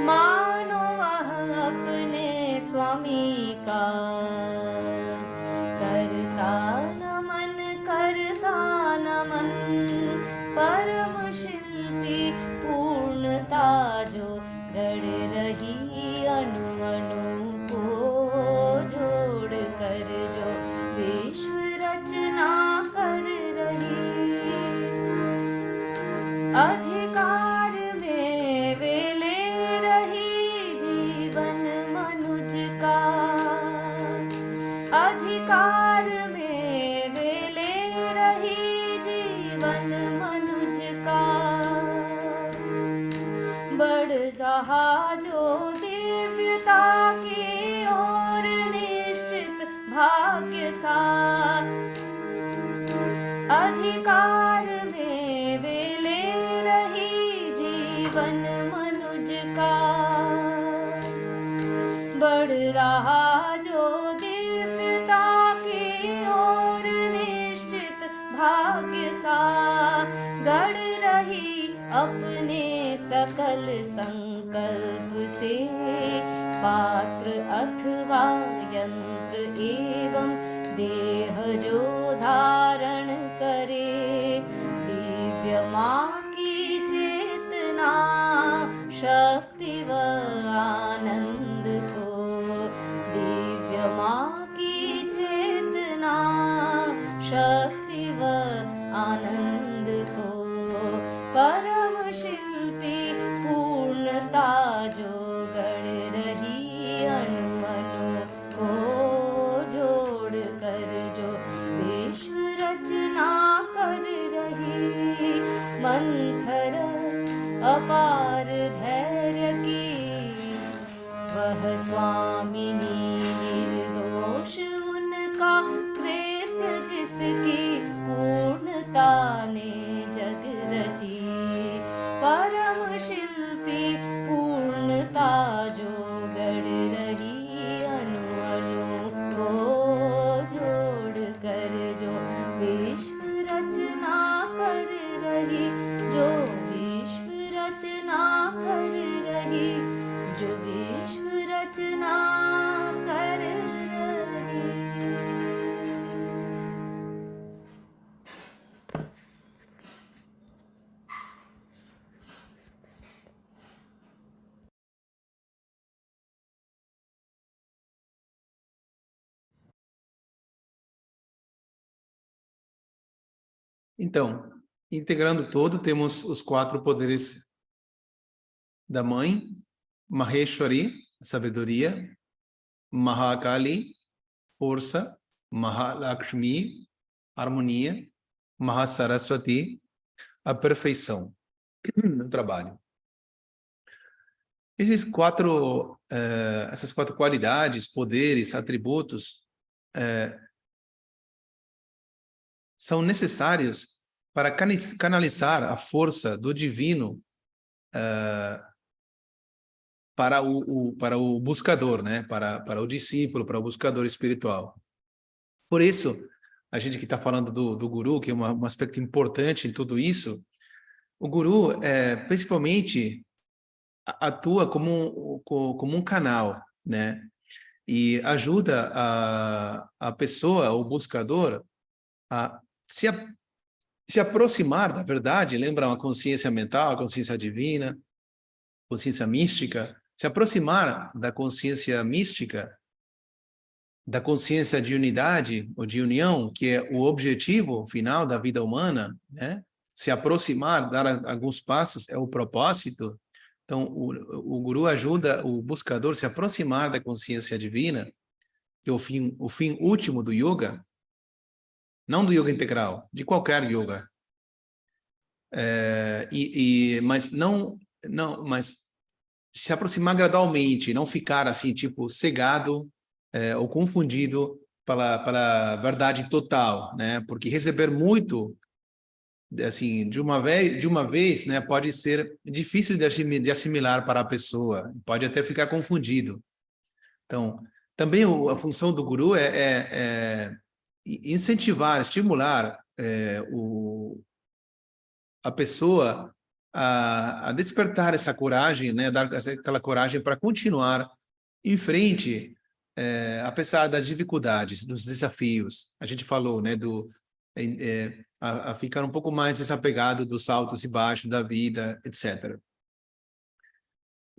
मानो वह अपने स्वामी का करता नमन, करता नमन। परम शिल्पी पूर्णता जो गढ़ रही, अणु अणु को जोड़ कर जो विश्व रचना कर रही। अधिकार में वे ले रही जीवन मनुज का, अधिकार में वे ले रही जीवन मनुज का। बढ़ रहा जो दिव्यता की ओर निश्चित भाग्य सा, अधिकार में वे ले रही जीवन मनुज का। बढ़ रहा जो दिव्यता की ओर निश्चित भाग्य सा गढ़ रही अपने सकल संकल्प से पात्र अथवा यंत्र एवं देह जो धारण करे दिव्य माँ की चेतना शक्ति व आनंद को दिव्य माँ की चेतना शक्ति व आनंद को परम शिल्पी पूर्णता जो गढ़ रही अणु अणु को जोड़ कर जो विश्व रचना कर रही मंथर अपार धैर्य की वह स्वामिनी निर्दोष उनका कृत्य जिसकी पूर्णता ने जग रची परम शिल्पी पूर्णता जो गढ़ रही अणु अणु को जोड़ कर जो विश्व रचना कर रही जो विश्व रचना कर रही जो विश्व रचना कर रही Então, integrando todo, temos os 4 poderes da mãe, Maheshwari, sabedoria, Mahakali, força, Mahalakshmi, harmonia, Mahasaraswati, a perfeição no trabalho. Essas 4 qualidades, poderes, atributos, são necessários para canalizar a força do divino para o buscador, né? Para o discípulo, para o buscador espiritual. Por isso, a gente que está falando do guru, que é um aspecto importante em tudo isso, o guru, principalmente, atua como um canal, né? E ajuda a pessoa, o buscador, a se aproximar da verdade, lembra uma consciência mental, a consciência divina, consciência mística, se aproximar da consciência mística, da consciência de unidade ou de união, que é o objetivo final da vida humana, né? Se aproximar, dar alguns passos, é o propósito. Então, o guru ajuda o buscador a se aproximar da consciência divina, que é o fim último do yoga, não do yoga integral, de qualquer yoga. Mas se aproximar gradualmente, não ficar assim, tipo, cegado ou confundido pela verdade total, né? Porque receber muito, assim, de uma vez, né, pode ser difícil de assimilar para a pessoa, pode até ficar confundido. Então, também a função do guru é incentivar, estimular a pessoa a despertar essa coragem, né, dar aquela coragem para continuar em frente, apesar das dificuldades, dos desafios. A gente falou, né, a ficar um pouco mais desapegado dos altos e baixos da vida, etc.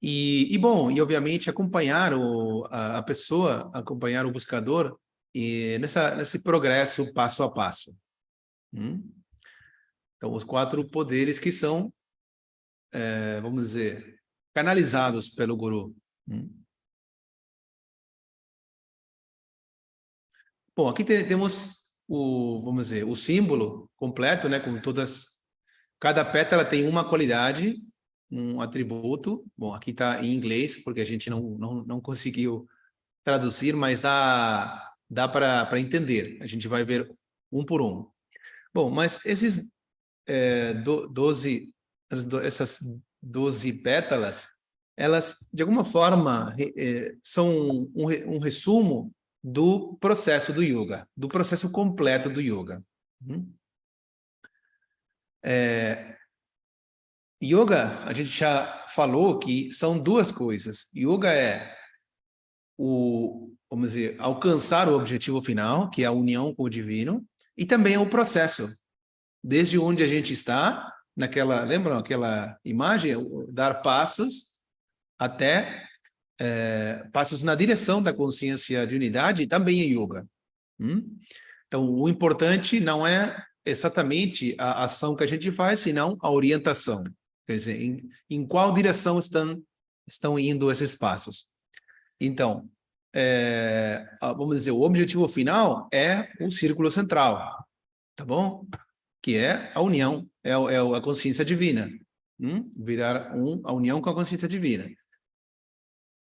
E obviamente acompanhar a pessoa, acompanhar o buscador nesse progresso passo a passo. Então, os 4 poderes que são, vamos dizer, canalizados pelo guru. Bom, aqui temos vamos dizer, o símbolo completo, né, com cada pétala tem uma qualidade, um atributo. Bom, aqui está em inglês, porque a gente não conseguiu traduzir, mas dá para entender. A gente vai ver um por um. Bom, mas essas 12 pétalas, elas, de alguma forma, são um resumo do processo do yoga, do processo completo do yoga. Yoga, a gente já falou que são duas coisas. Yoga é vamos dizer, alcançar o objetivo final, que é a união com o divino, e também é o processo. Desde onde a gente está, lembram aquela imagem? Dar passos até passos na direção da consciência de unidade, também é yoga. Então, o importante não é exatamente a ação que a gente faz, senão a orientação. Quer dizer, em qual direção estão indo esses passos. Então, vamos dizer, o objetivo final é o círculo central, tá bom? Que é a união, é a consciência divina. Virar a união com a consciência divina.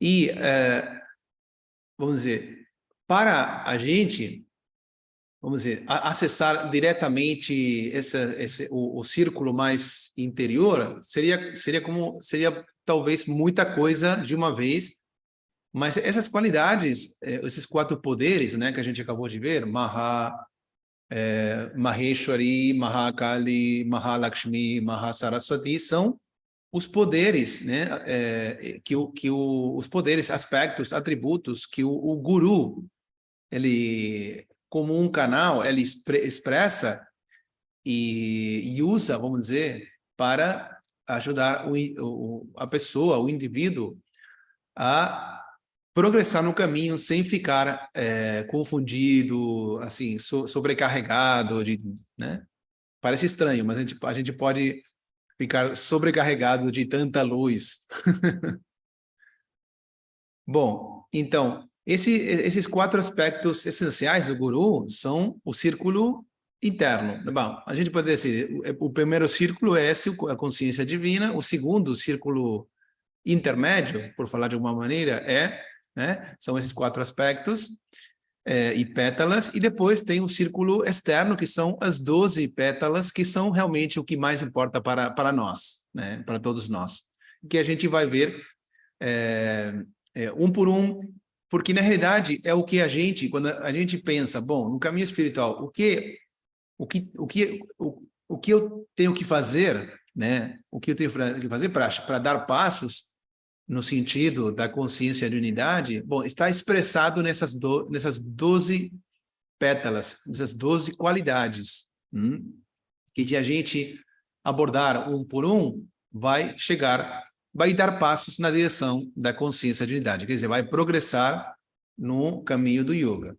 E, vamos dizer, para a gente, vamos dizer, acessar diretamente o círculo mais interior, seria talvez muita coisa de uma vez, mas essas qualidades, esses 4 poderes, né, que a gente acabou de ver, Maheshwari, Mahakali, Mahalakshmi, Mahasaraswati, são os poderes, né, os poderes, aspectos, atributos que o guru, ele, como um canal, ele expressa e usa, vamos dizer, para ajudar a pessoa, o indivíduo, a progressar no caminho sem ficar confundido, assim, sobrecarregado, né? Parece estranho, mas a gente pode ficar sobrecarregado de tanta luz. Bom, então, esses 4 aspectos essenciais do guru são o círculo interno. Bom, a gente pode dizer, o primeiro círculo é a consciência divina, o segundo, o círculo intermédio, por falar de alguma maneira, né, são esses 4 aspectos e pétalas, e depois tem o círculo externo, que são as 12 pétalas, que são realmente o que mais importa para nós, né, para todos nós, que a gente vai ver um por um, porque na realidade é o que quando a gente pensa, bom, no caminho espiritual, o que eu tenho que fazer, né, o que eu tenho que fazer para dar passos no sentido da consciência de unidade, bom, está expressado nessas 12 pétalas, nessas 12 qualidades, que se a gente abordar um por um, vai dar passos na direção da consciência de unidade, quer dizer, vai progressar no caminho do yoga.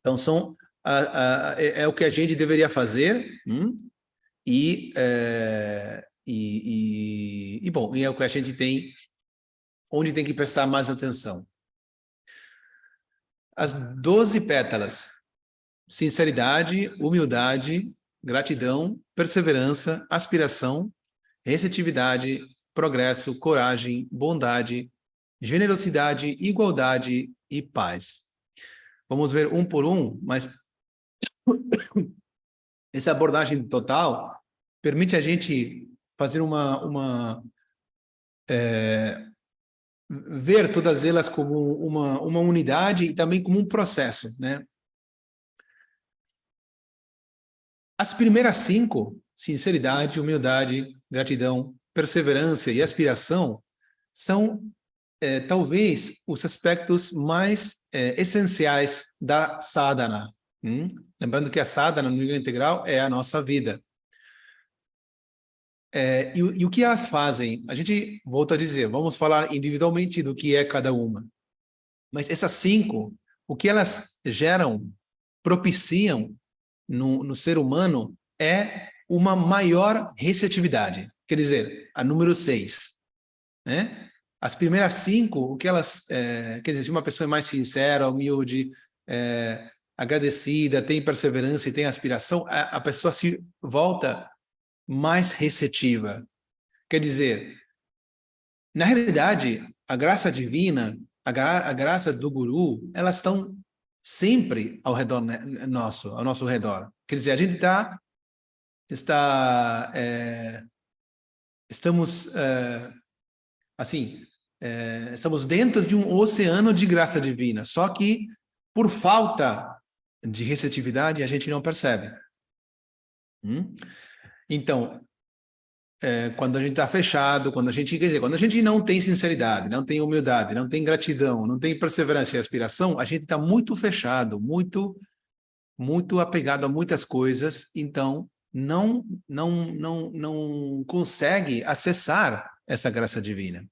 Então, é o que a gente deveria fazer, bom, é o que a gente tem, onde tem que prestar mais atenção. As 12 pétalas: sinceridade, humildade, gratidão, perseverança, aspiração, receptividade, progresso, coragem, bondade, generosidade, igualdade e paz. Vamos ver um por um, mas essa abordagem total permite a gente fazer ver todas elas como uma unidade e também como um processo, né? As primeiras 5, sinceridade, humildade, gratidão, perseverança e aspiração, são talvez os aspectos mais essenciais da sadhana. Lembrando que a sadhana no nível integral é a nossa vida. E o que elas fazem? A gente volta a dizer, vamos falar individualmente do que é cada uma. Mas essas 5, o que elas geram, propiciam no ser humano é uma maior receptividade. Quer dizer, a número 6. Né? As primeiras 5, o que elas... quer dizer, se uma pessoa é mais sincera, humilde, agradecida, tem perseverança e tem aspiração, a pessoa se volta mais receptiva. Quer dizer, na realidade, a graça divina, a graça do guru, elas estão sempre ao redor ao nosso redor. Quer dizer, a gente estamos assim, estamos dentro de um oceano de graça divina, só que por falta de receptividade a gente não percebe. Então, quando a gente está fechado, quando a gente não tem sinceridade, não tem humildade, não tem gratidão, não tem perseverança e aspiração, a gente está muito fechado, muito apegado a muitas coisas, então não consegue acessar essa graça divina.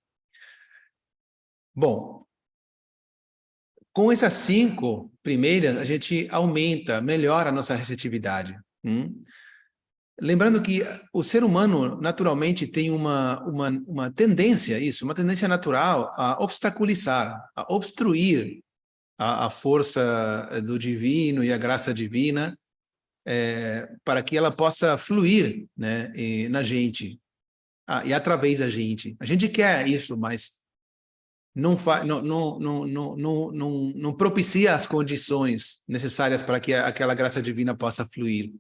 Bom, com essas 5 primeiras, a gente melhora a nossa receptividade. Lembrando que o ser humano, naturalmente, tem uma tendência, uma tendência natural a obstaculizar, a obstruir a força do divino e a graça divina, para que ela possa fluir, né, na gente, e através da gente. A gente quer isso, mas não propicia as condições necessárias para que aquela graça divina possa fluir.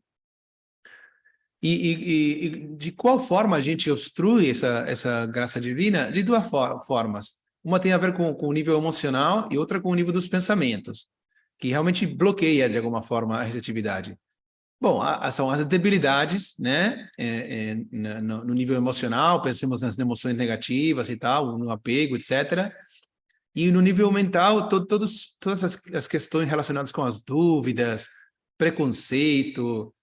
E de qual forma a gente obstrui essa graça divina? De 2 formas. Uma tem a ver com o nível emocional e outra com o nível dos pensamentos, que realmente bloqueia, de alguma forma, a receptividade. Bom, são as debilidades, né? No nível emocional, pensemos nas emoções negativas e tal, no apego, etc. E no nível mental, todas as questões relacionadas com as dúvidas, preconceito,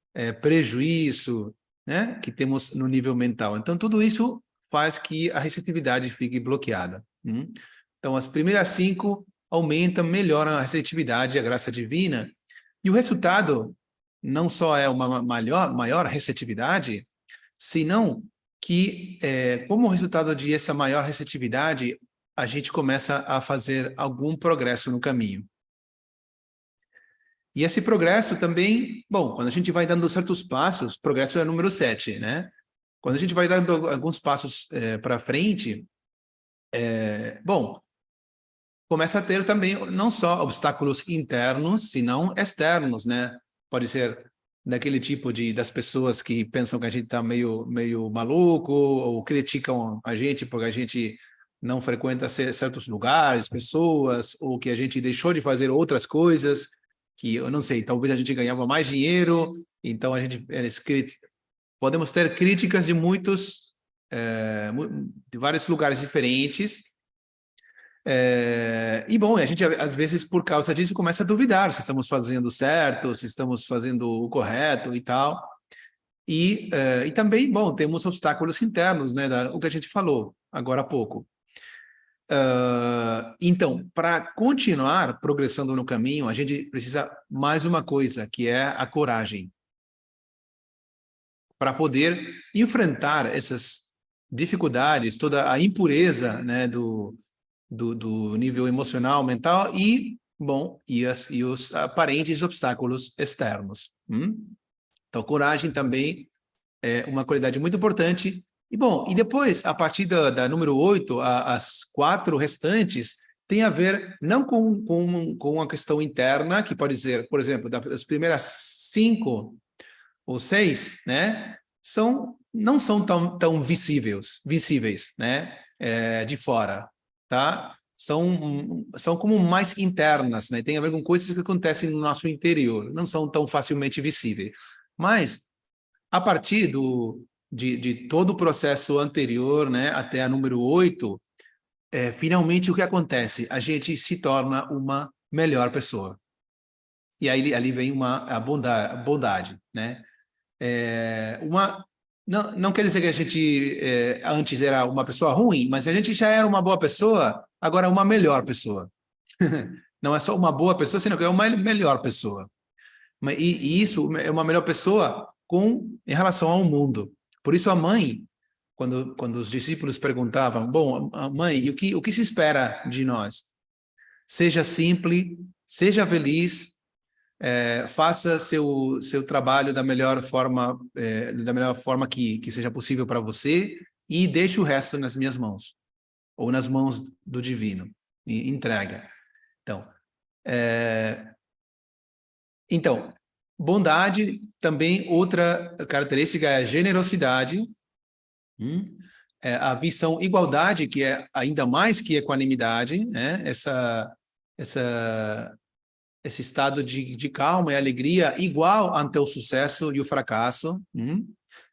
prejuízo, né, que temos no nível mental. Então, tudo isso faz que a receptividade fique bloqueada. Então, as primeiras 5 melhoram a receptividade, a graça divina, e o resultado não só é uma maior receptividade, senão que, como resultado de essa maior receptividade, a gente começa a fazer algum progresso no caminho. E esse progresso também, bom, quando a gente vai dando certos passos, progresso é o número 7, né? Quando a gente vai dando alguns passos para frente, bom, começa a ter também não só obstáculos internos, senão externos, né? Pode ser daquele tipo das pessoas que pensam que a gente está meio maluco, ou criticam a gente porque a gente não frequenta certos lugares, pessoas, ou que a gente deixou de fazer outras coisas, que eu não sei, talvez a gente ganhava mais dinheiro, então podemos ter críticas de de vários lugares diferentes, e bom, a gente às vezes por causa disso começa a duvidar se estamos fazendo certo, se estamos fazendo o correto e tal, e também, bom, temos obstáculos internos, né, o que a gente falou agora há pouco. Então, para continuar progressando no caminho, a gente precisa mais uma coisa, que é a coragem. Para poder enfrentar essas dificuldades, toda a impureza, né, do nível emocional, mental e os aparentes obstáculos externos. Então, coragem também é uma qualidade muito importante. E bom, e depois, a partir da número 8, as 4 restantes, tem a ver não com uma questão interna, que pode ser, por exemplo, das primeiras 5 ou 6, né, não são tão visíveis, né, de fora, tá? São como mais internas, né? Tem a ver com coisas que acontecem no nosso interior, não são tão facilmente visíveis. Mas, a partir de todo o processo anterior, né, até a número 8, finalmente o que acontece? A gente se torna uma melhor pessoa. E aí ali vem a bondade, né? Não quer dizer que a gente antes era uma pessoa ruim, mas a gente já era uma boa pessoa, agora é uma melhor pessoa. Não é só uma boa pessoa, senão que é uma melhor pessoa. E isso é uma melhor pessoa em relação ao mundo. Por isso a mãe, quando os discípulos perguntavam, bom, mãe, o que se espera de nós? Seja simples, seja feliz, faça seu trabalho da melhor forma que seja possível para você e deixe o resto nas minhas mãos, ou nas mãos do divino, e entrega. Então, bondade, também outra característica é a generosidade. a visão igualdade, que é ainda mais que equanimidade, né? Esse estado de calma e alegria igual ante o sucesso e o fracasso,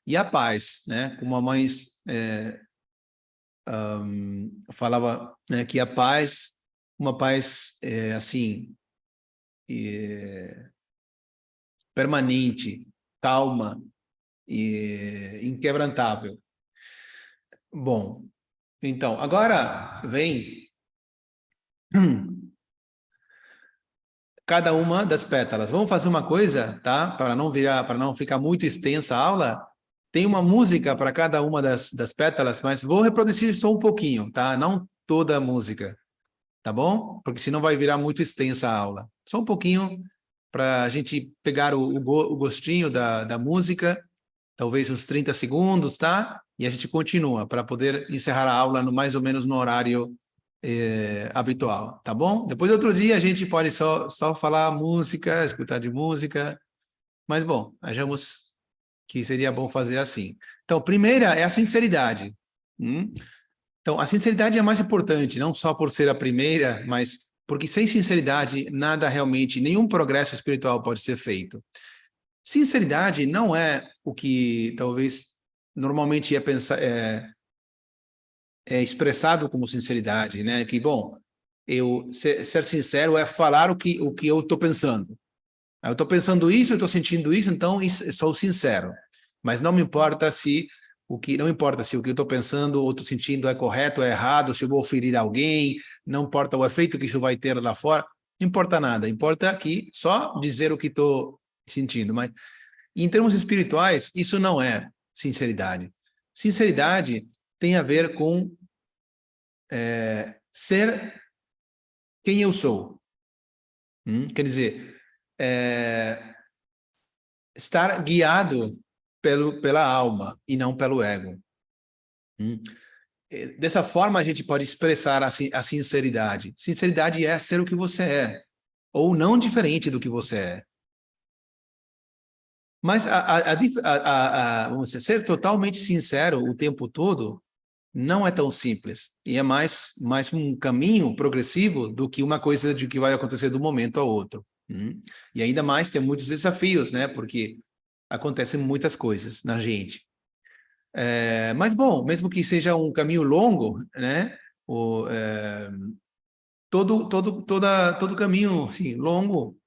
e a paz, né? Como a mãe falava, né, que a paz, uma paz assim, permanente, calma e inquebrantável. Bom, então, agora vem cada uma das pétalas. Vamos fazer uma coisa, tá? Para não ficar muito extensa a aula. Tem uma música para cada uma das pétalas, mas vou reproduzir só um pouquinho, tá? Não toda a música, tá bom? Porque senão vai virar muito extensa a aula. Só um pouquinho para a gente pegar o gostinho da música, talvez uns 30 segundos, tá? E a gente continua para poder encerrar a aula mais ou menos no horário habitual, tá bom? Depois, outro dia, a gente pode só falar música, escutar de música, mas, bom, achamos que seria bom fazer assim. Então, primeira é a sinceridade. Então, a sinceridade é mais importante, não só por ser a primeira, mas porque sem sinceridade, nada realmente, nenhum progresso espiritual pode ser feito. Sinceridade não é o que talvez normalmente é expressado como sinceridade, né? Que, bom, ser sincero é falar o que eu estou pensando. Eu estou pensando isso, eu estou sentindo isso, então sou sincero. Mas não importa se o que eu estou pensando ou estou sentindo é correto ou é errado, se eu vou ferir alguém, não importa o efeito que isso vai ter lá fora, não importa nada. Importa aqui só dizer o que estou sentindo. Mas em termos espirituais, isso não é sinceridade. Sinceridade tem a ver com ser quem eu sou. Quer dizer, estar guiado pela alma e não pelo ego. Dessa forma, a gente pode expressar a sinceridade. Sinceridade é ser o que você é, ou não diferente do que você é. Mas vamos dizer, ser totalmente sincero o tempo todo não é tão simples. E é mais um caminho progressivo do que uma coisa de que vai acontecer de um momento ao outro. E ainda mais tem muitos desafios, né? Porque acontecem muitas coisas na gente. Mas, bom, mesmo que seja um caminho longo, né? Todo caminho assim, longo,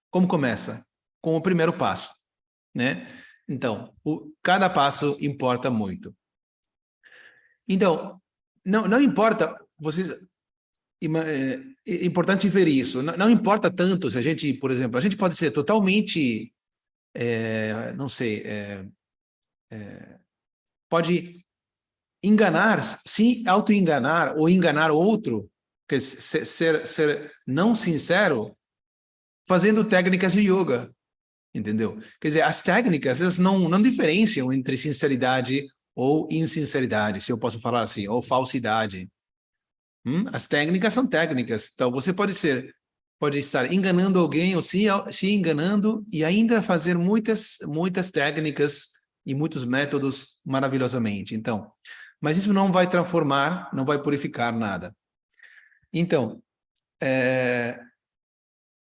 como começa? Com o primeiro passo, né? Então, cada passo importa muito. Então, não importa, é importante ver isso, não importa tanto se a gente, por exemplo, a gente pode ser totalmente, não sei, pode enganar, se auto-enganar ou enganar outro, que ser não sincero, fazendo técnicas de yoga, entendeu? Quer dizer, as técnicas, elas não diferenciam entre sinceridade ou insinceridade, se eu posso falar assim, ou falsidade. As técnicas são técnicas. Então, você pode estar enganando alguém ou se enganando e ainda fazer muitas técnicas e muitos métodos maravilhosamente. Então, mas isso não vai transformar, não vai purificar nada. Então,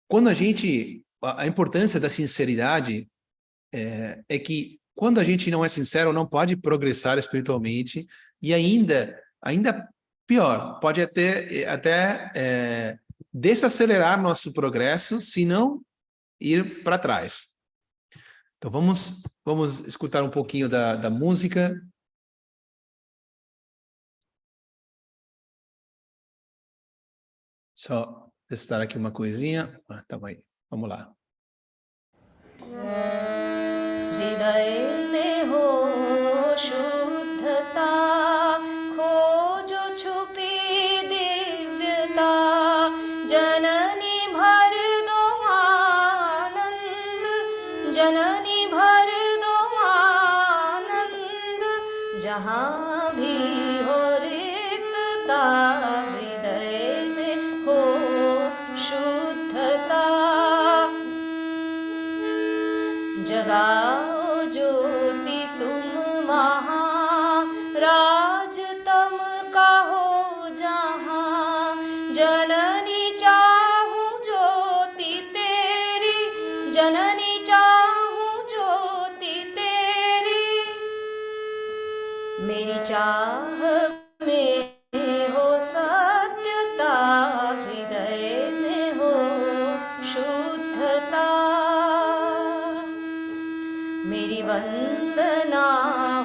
quando a importância da sinceridade é que quando a gente não é sincero, não pode progressar espiritualmente e ainda pior, pode até desacelerar nosso progresso, se não ir para trás. Então, vamos escutar um pouquinho da música. Só testar aqui uma coisinha. Tá bem. Vamos lá. हृदय में हो शुद्धता, खोजो छुपी दिव्यता, जननी भर दो आनंद, जननी भर दो आनंद, जहाँ भी हो रिक्तता, हृदय में हो शुद्धता, जगाओ ज्योति तुम महाराज। वंदना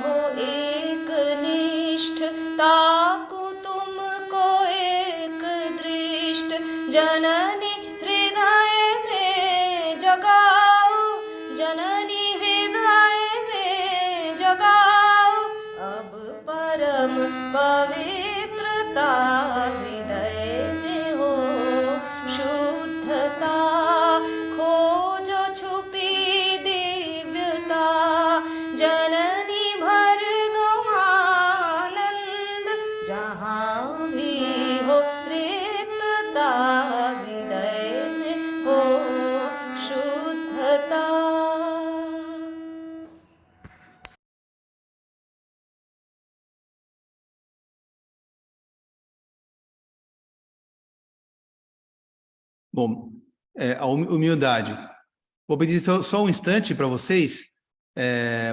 हो एक निष्ठ, ताकू तुमको एक दृष्ट, जननी हृदय में जगाओ, जननी हृदय में जगाओ, अब परम पवित्रता हृदय में हो, शुद्धता खोजो छुपी दिव्यता, जननी भर दो आनंद, जहाँ भी हो रिक्तता हृदय में हो शुद्धता. Bom, a humildade. Vou pedir só um instante para vocês.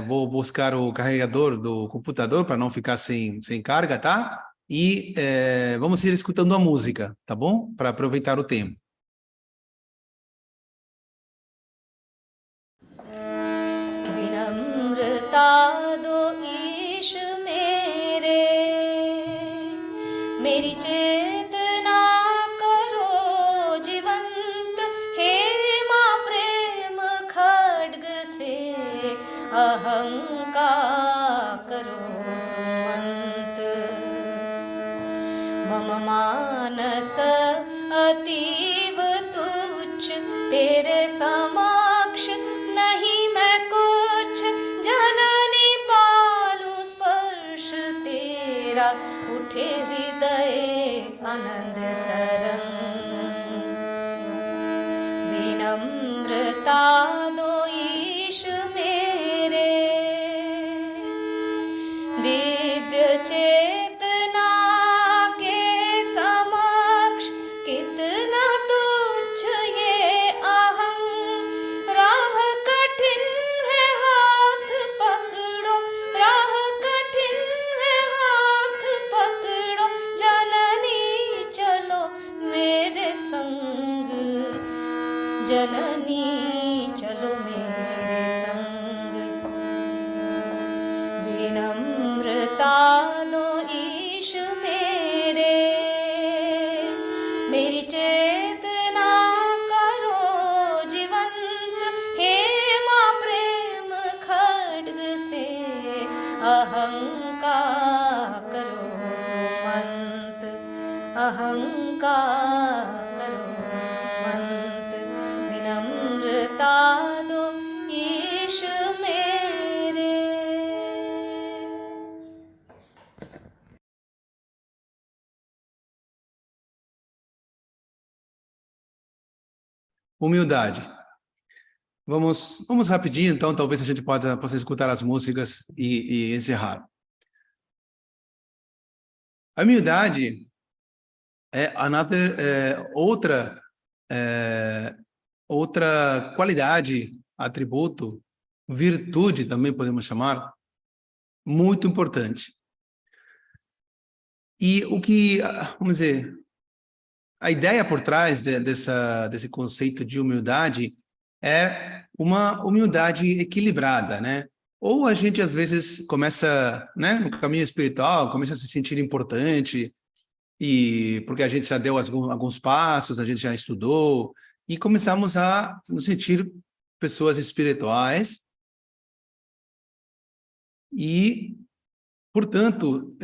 Vou buscar o carregador do computador para não ficar sem carga, tá? E vamos ir escutando a música, tá bom? Para aproveitar o tempo. विनम्रता दो ईश मेरे, मेरी चेतना करो जीवंत, हे माँ प्रेम खड्ग से अहंकार करो तुम अंत, मम मानस अतीव तुच्छ, तेरे समक्ष नहीं मैं कुछ, जननी पालू स्पर्श तेरा, उठे हृदय आनंद तरंग, विनम्रता दो ईश मेरे, दिव्य चेतना के समक्ष कितना तुच्छ ये अहं, राह कठिन है हाथ पकड़ो, राह कठिन है हाथ पकड़ो, जननी चलो मेरे संग, जननी चलो मेरे संग, विनम्रता दो ईश मेरे, मेरी चेतना करो जीवंत, हे माँ प्रेम खड्ग से अहंकार करो तुम अंत, अहंकार करो तुम अंत, विनम्रता दो ईश मेरे. Humildade. Vamos rapidinho, então, talvez a gente possa escutar as músicas e encerrar. A humildade é outra qualidade, atributo, virtude também podemos chamar, muito importante. E o que, vamos dizer, a ideia por trás desse conceito de humildade é uma humildade equilibrada, né? Ou a gente, às vezes, começa, né, no caminho espiritual, começa a se sentir importante, e porque a gente já deu alguns passos, a gente já estudou, e começamos a nos sentir pessoas espirituais e, portanto,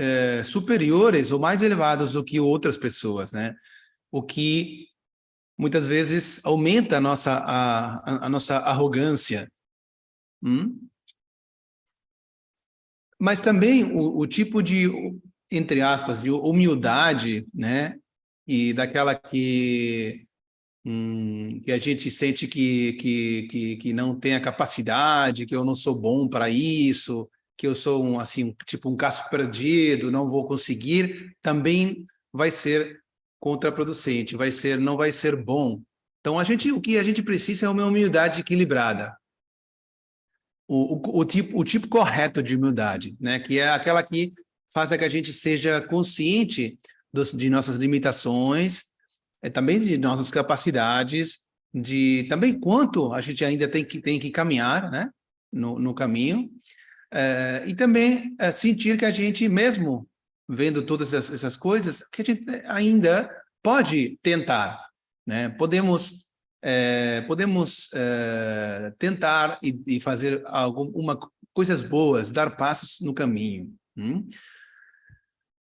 superiores ou mais elevados do que outras pessoas, né? O que muitas vezes aumenta a nossa arrogância. Mas também o tipo de, entre aspas, de humildade, né? E daquela que a gente sente que não tem a capacidade, que eu não sou bom para isso, que eu sou um caso perdido, não vou conseguir, também vai ser contraproducente, não vai ser bom. Então, o que a gente precisa é uma humildade equilibrada. O tipo correto de humildade, né? Que é aquela que faz que a gente seja consciente de nossas limitações, também de nossas capacidades, de também quanto a gente ainda tem que caminhar, né? no caminho. E também sentir que a gente, mesmo vendo todas essas coisas, que a gente ainda pode tentar, né? Podemos tentar e fazer coisas boas, dar passos no caminho.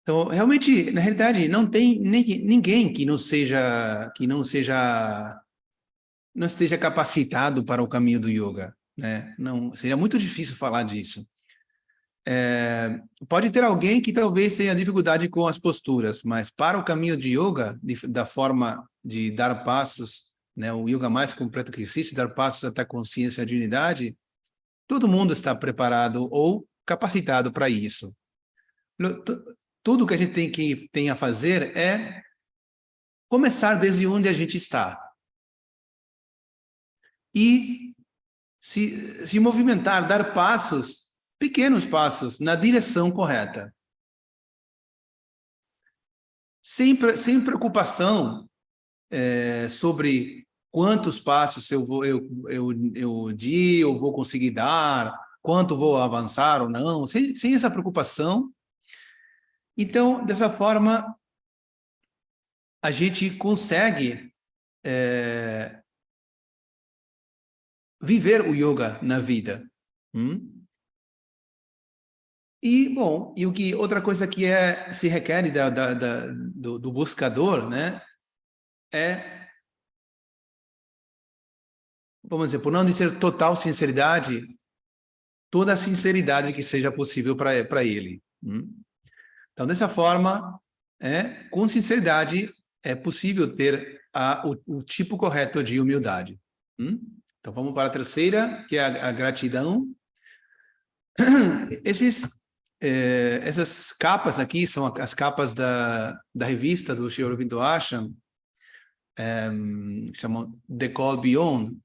Então, realmente, na realidade, não tem ninguém que não esteja capacitado para o caminho do yoga, né? Não, seria muito difícil falar disso. Pode ter alguém que talvez tenha dificuldade com as posturas, mas para o caminho de yoga, da forma de dar passos, né, o yoga mais completo que existe, dar passos até a consciência de unidade, todo mundo está preparado ou capacitado para isso. Tudo que a gente tem a fazer é começar desde onde a gente está e se movimentar, dar passos, pequenos passos, na direção correta. Sem preocupação sobre quantos passos eu vou conseguir dar, quanto vou avançar ou não, sem essa preocupação. Então, dessa forma, a gente consegue viver o yoga na vida. E, bom, outra coisa que se requer do buscador, né, vamos dizer, por não dizer total sinceridade, toda a sinceridade que seja possível para ele. Então, dessa forma, com sinceridade, é possível ter o tipo correto de humildade. Então, vamos para a terceira, que é a gratidão. Essas capas aqui são as capas da revista do Sri Aurobindo Ashram, chamam The Call Beyond,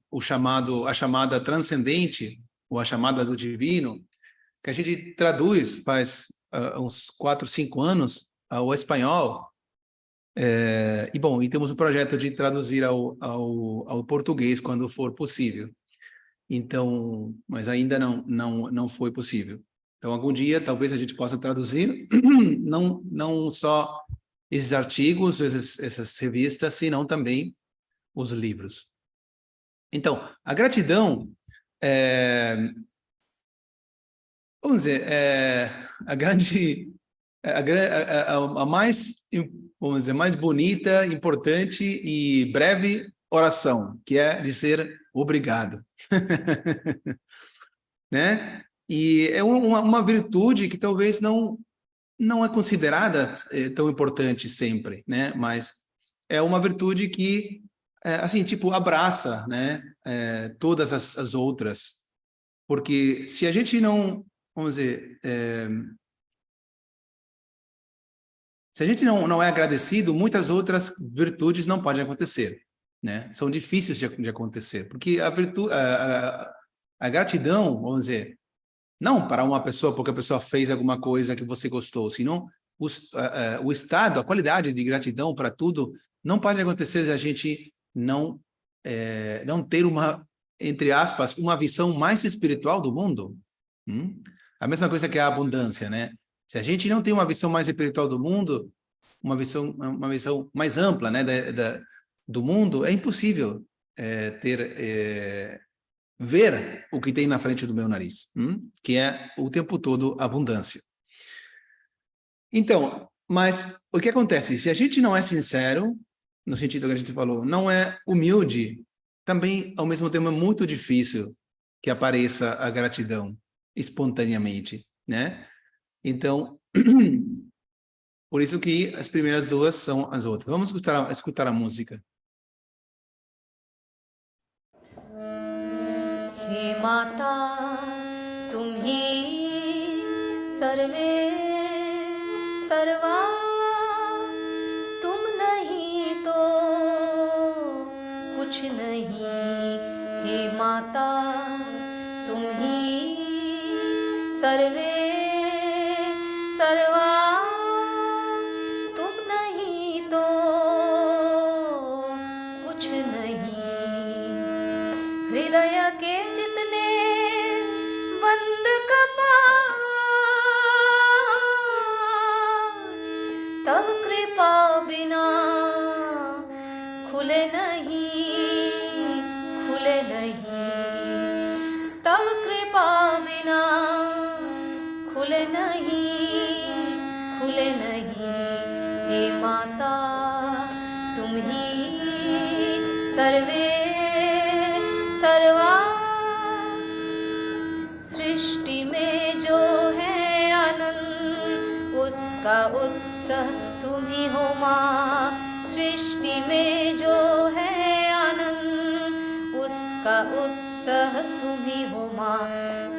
a chamada transcendente, ou a chamada do divino, que a gente traduz faz uns 4, 5 anos ao espanhol. E temos o projeto de traduzir ao português quando for possível. Então, mas ainda não foi possível. Então, algum dia, talvez a gente possa traduzir, não só esses artigos, essas revistas, senão também os livros. Então, a gratidão, vamos dizer, a mais, vamos dizer, mais bonita, importante e breve oração, que é dizer obrigado. Né? E é uma virtude que talvez não é considerada tão importante sempre, né? Mas é uma virtude que, assim, tipo, abraça, né? Todas as outras. Porque se a gente não, vamos dizer, se a gente não é agradecido, muitas outras virtudes não podem acontecer, né? São difíceis de acontecer, porque a gratidão, vamos dizer, não para uma pessoa porque a pessoa fez alguma coisa que você gostou, senão o estado, a qualidade de gratidão para tudo não pode acontecer se a gente não ter entre aspas, uma visão mais espiritual do mundo. A mesma coisa que a abundância, né? Se a gente não tem uma visão mais espiritual do mundo, uma visão mais ampla, né, do mundo, é impossível ver o que tem na frente do meu nariz, que é o tempo todo abundância. Então, mas o que acontece? Se a gente não é sincero, no sentido que a gente falou, não é humilde, também, ao mesmo tempo, é muito difícil que apareça a gratidão espontaneamente, né? Então, por isso que as primeiras duas são as outras. Vamos escutar a música. हे माता तुम्ही सर्वे सर्वा तुम नहीं तो कुछ नहीं हे माता तुम्ही सर्वे सर्वा तुम नहीं तो कुछ नहीं हृदय के जितने कृपा बिना खुले नहीं, खुले नहीं, तब कृपा बिना खुले नहीं, खुले नहीं। हे माता तुम ही सर्वे सर्वा, सृष्टि में जो है आनंद उसका उत्सव तुम ही हो माँ। सृष्टि में जो है आनंद उसका उत्सव तुम ही हो माँ।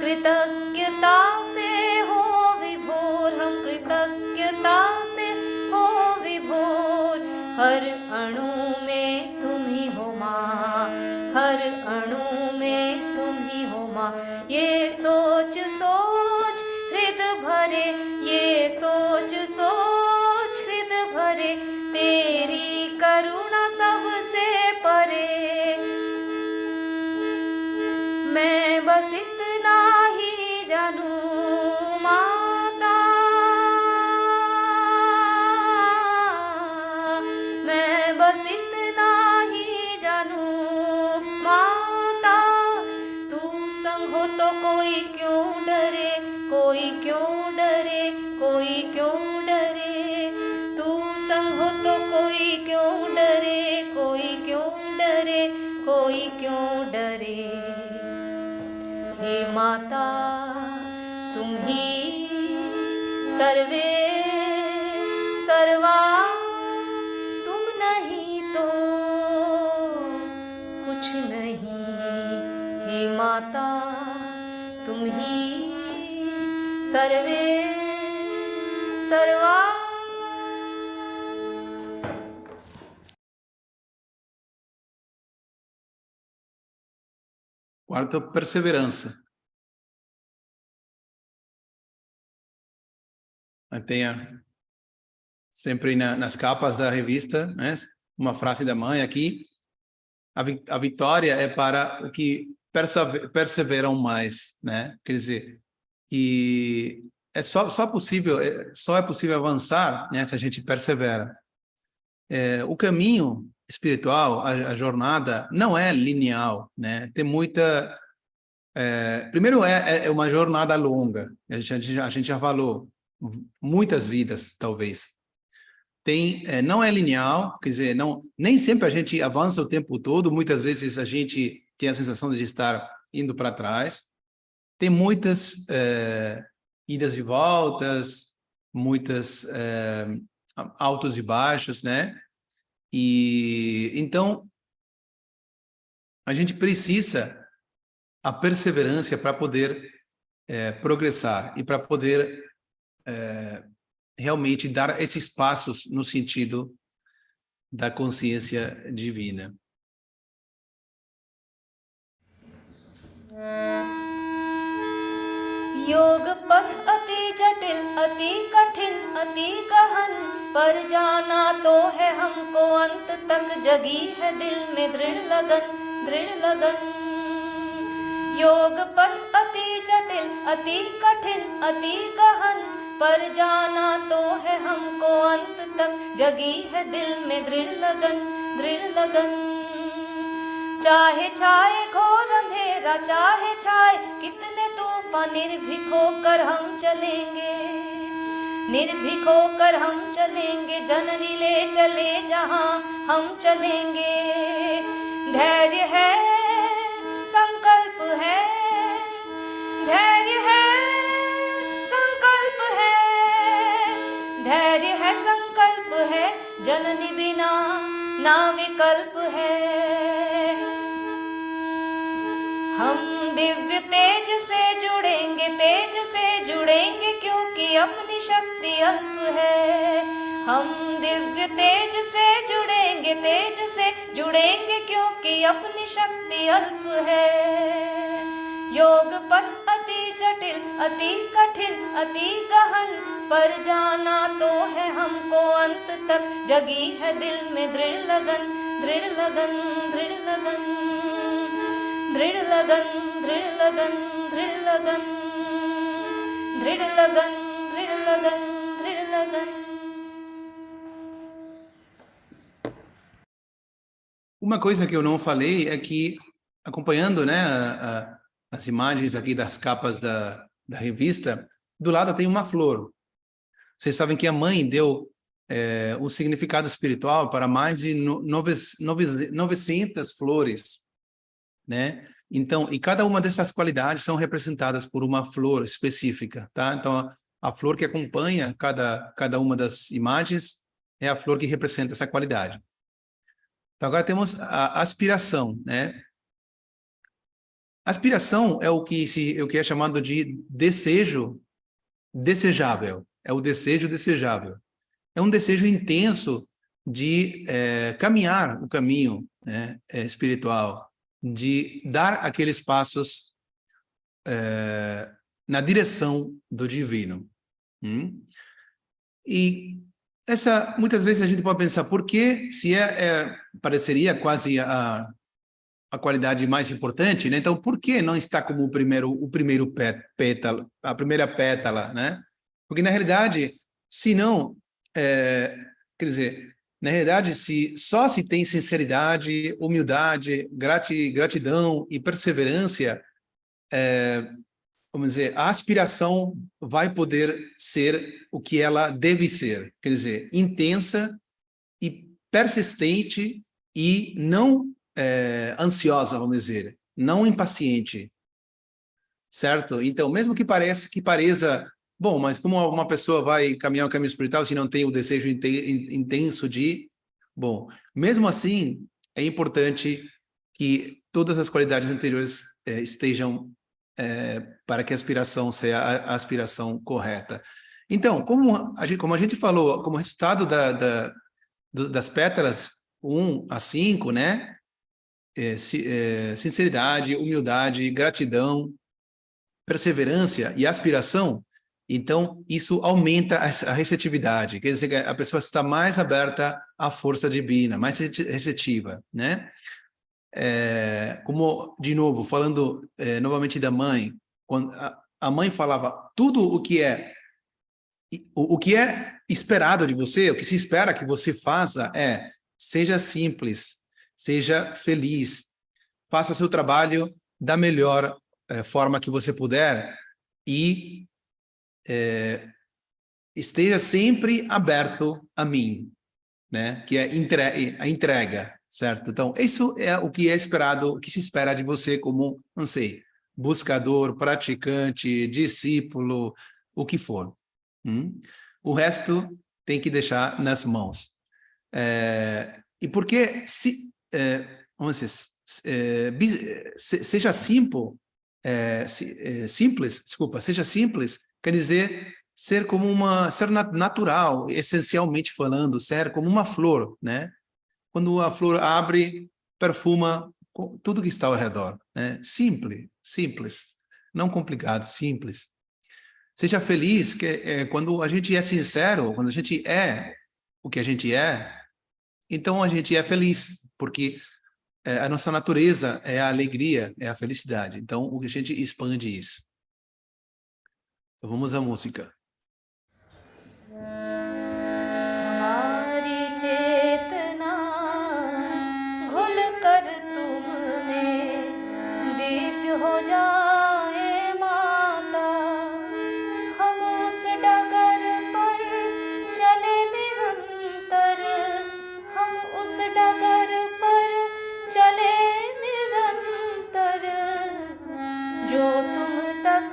कृतज्ञता से हो विभोर हम, कृतज्ञता से हो विभोर। हर अणु में तुम ही हो माँ, हर अणु में तुम ही हो माँ। ये सोच सोच हृदय भरे, ये सोच सोच हृदय भरे, तेरी करुणा सबसे परे। मैं बस इतना ही जानूं माता, मैं बस इतना ही जानूं माता। तू संग हो तो कोई क्यों डरे, कोई क्यों डरे, कोई क्यों डरे। तू संग हो तो कोई क्यों डरे, कोई क्यों डरे, कोई क्यों डरे। हे माता तुम ही सर्वे सर्वा, तुम नहीं तो कुछ नहीं। हे माता तुम ही सर्वे सर्वा। Quarto, perseverança. Tenha sempre nas capas da revista, né, uma frase da mãe aqui: a vitória é para o que perseveram mais, né? Quer dizer, que é só é possível avançar, né, se a gente persevera. O caminho espiritual, a jornada não é linear, né? Tem muita primeiro é uma jornada longa. A gente já falou muitas vidas, talvez. Não é linear, quer dizer, nem sempre a gente avança o tempo todo. Muitas vezes a gente tem a sensação de estar indo para trás. Tem muitas idas e voltas, muitas altos e baixos, né? E então a gente precisa a perseverança para poder progressar e para poder realmente dar esses passos no sentido da consciência divina. योग पथ अति जटिल, अति कठिन, अति गहन, पर जाना तो है हमको अंत तक। जगी है दिल में दृढ़ लगन, दृढ़ लगन। योग पथ अति जटिल, अति कठिन, अति गहन, पर जाना तो है हमको अंत तक। जगी है दिल में दृढ़ लगन, दृढ़ लगन। चाहे छाए घोर अंधेरा, चाहे छाए कितने तूफान, निर्भीक होकर हम चलेंगे, निर्भीक होकर हम चलेंगे। जननी ले चले जहां हम चलेंगे। धैर्य है, संकल्प है, धैर्य है, संकल्प है, धैर्य है, संकल्प है। जननी बिना ना विकल्प है। हम दिव्य तेज से जुड़ेंगे, तेज से जुड़ेंगे, क्योंकि अपनी शक्ति अल्प है। हम दिव्य तेज से जुड़ेंगे, तेज से जुड़ेंगे, क्योंकि अपनी शक्ति अल्प है। योग पथ अति जटिल, अति कठिन, अति गहन, पर जाना तो है हमको अंत तक। जगी है दिल में दृढ़ लगन, दृढ़ लगन, दृढ़ लगन, दृढ़ लगन, दृढ़ लगन, दृढ़ लगन, दृढ़ लगन, दृढ़ लगन, दृढ़ लगन। uma coisa que eu não falei é que, acompanhando, né, as imagens aqui das capas da revista, do lado tem uma flor. Vocês sabem que a mãe deu um significado espiritual para mais de 900 flores, né? Então, e cada uma dessas qualidades são representadas por uma flor específica, tá? Então, a flor que acompanha cada uma das imagens é a flor que representa essa qualidade. Então, agora temos a aspiração, né? Aspiração é o que é chamado de desejo desejável. É o desejo desejável. É um desejo intenso de caminhar o caminho, né, espiritual, de dar aqueles passos na direção do divino. E muitas vezes a gente pode pensar, por que se pareceria quase a qualidade mais importante, né? Então, por que não está como o primeiro pétalo, a primeira pétala, né? Porque, na realidade, se não, quer dizer, na realidade, só se tem sinceridade, humildade, gratidão e perseverança, vamos dizer, a aspiração vai poder ser o que ela deve ser, quer dizer, intensa e persistente e não ansiosa, vamos dizer, não impaciente, certo? Então, mesmo que pareça, bom, mas como uma pessoa vai caminhar o caminho espiritual se não tem o desejo intenso bom, mesmo assim, é importante que todas as qualidades anteriores estejam para que a aspiração seja a aspiração correta. Então, como a gente falou, como resultado das pétalas 1 a 5, né? Sinceridade, humildade, gratidão, perseverança e aspiração, então isso aumenta a receptividade, quer dizer que a pessoa está mais aberta à força divina, mais receptiva, né? Como, de novo, falando novamente da mãe, quando a mãe falava tudo o que é esperado de você, o que se espera que você faça seja simples, seja feliz, faça seu trabalho da melhor forma que você puder e esteja sempre aberto a mim, né? Que é a entrega, certo? Então, isso é o que é esperado, o que se espera de você como, não sei, buscador, praticante, discípulo, o que for. O resto tem que deixar nas mãos. E porque vamos dizer, seja simples, quer dizer ser como ser natural, essencialmente falando, ser como uma flor, né? Quando a flor abre, perfuma tudo que está ao redor, né? Simples, não complicado, simples. Seja feliz, que quando a gente é sincero, quando a gente é o que a gente é, então a gente é feliz, porque a nossa natureza é a alegria, é a felicidade. Então, o que a gente expande isso. Então, vamos à música. हमारी चेतना घुल कर तुम में दिव्य हो जाए माता, हम उस डगर पर चले निरंतर, हम उस डगर पर चले निरंतर, जो तुम तक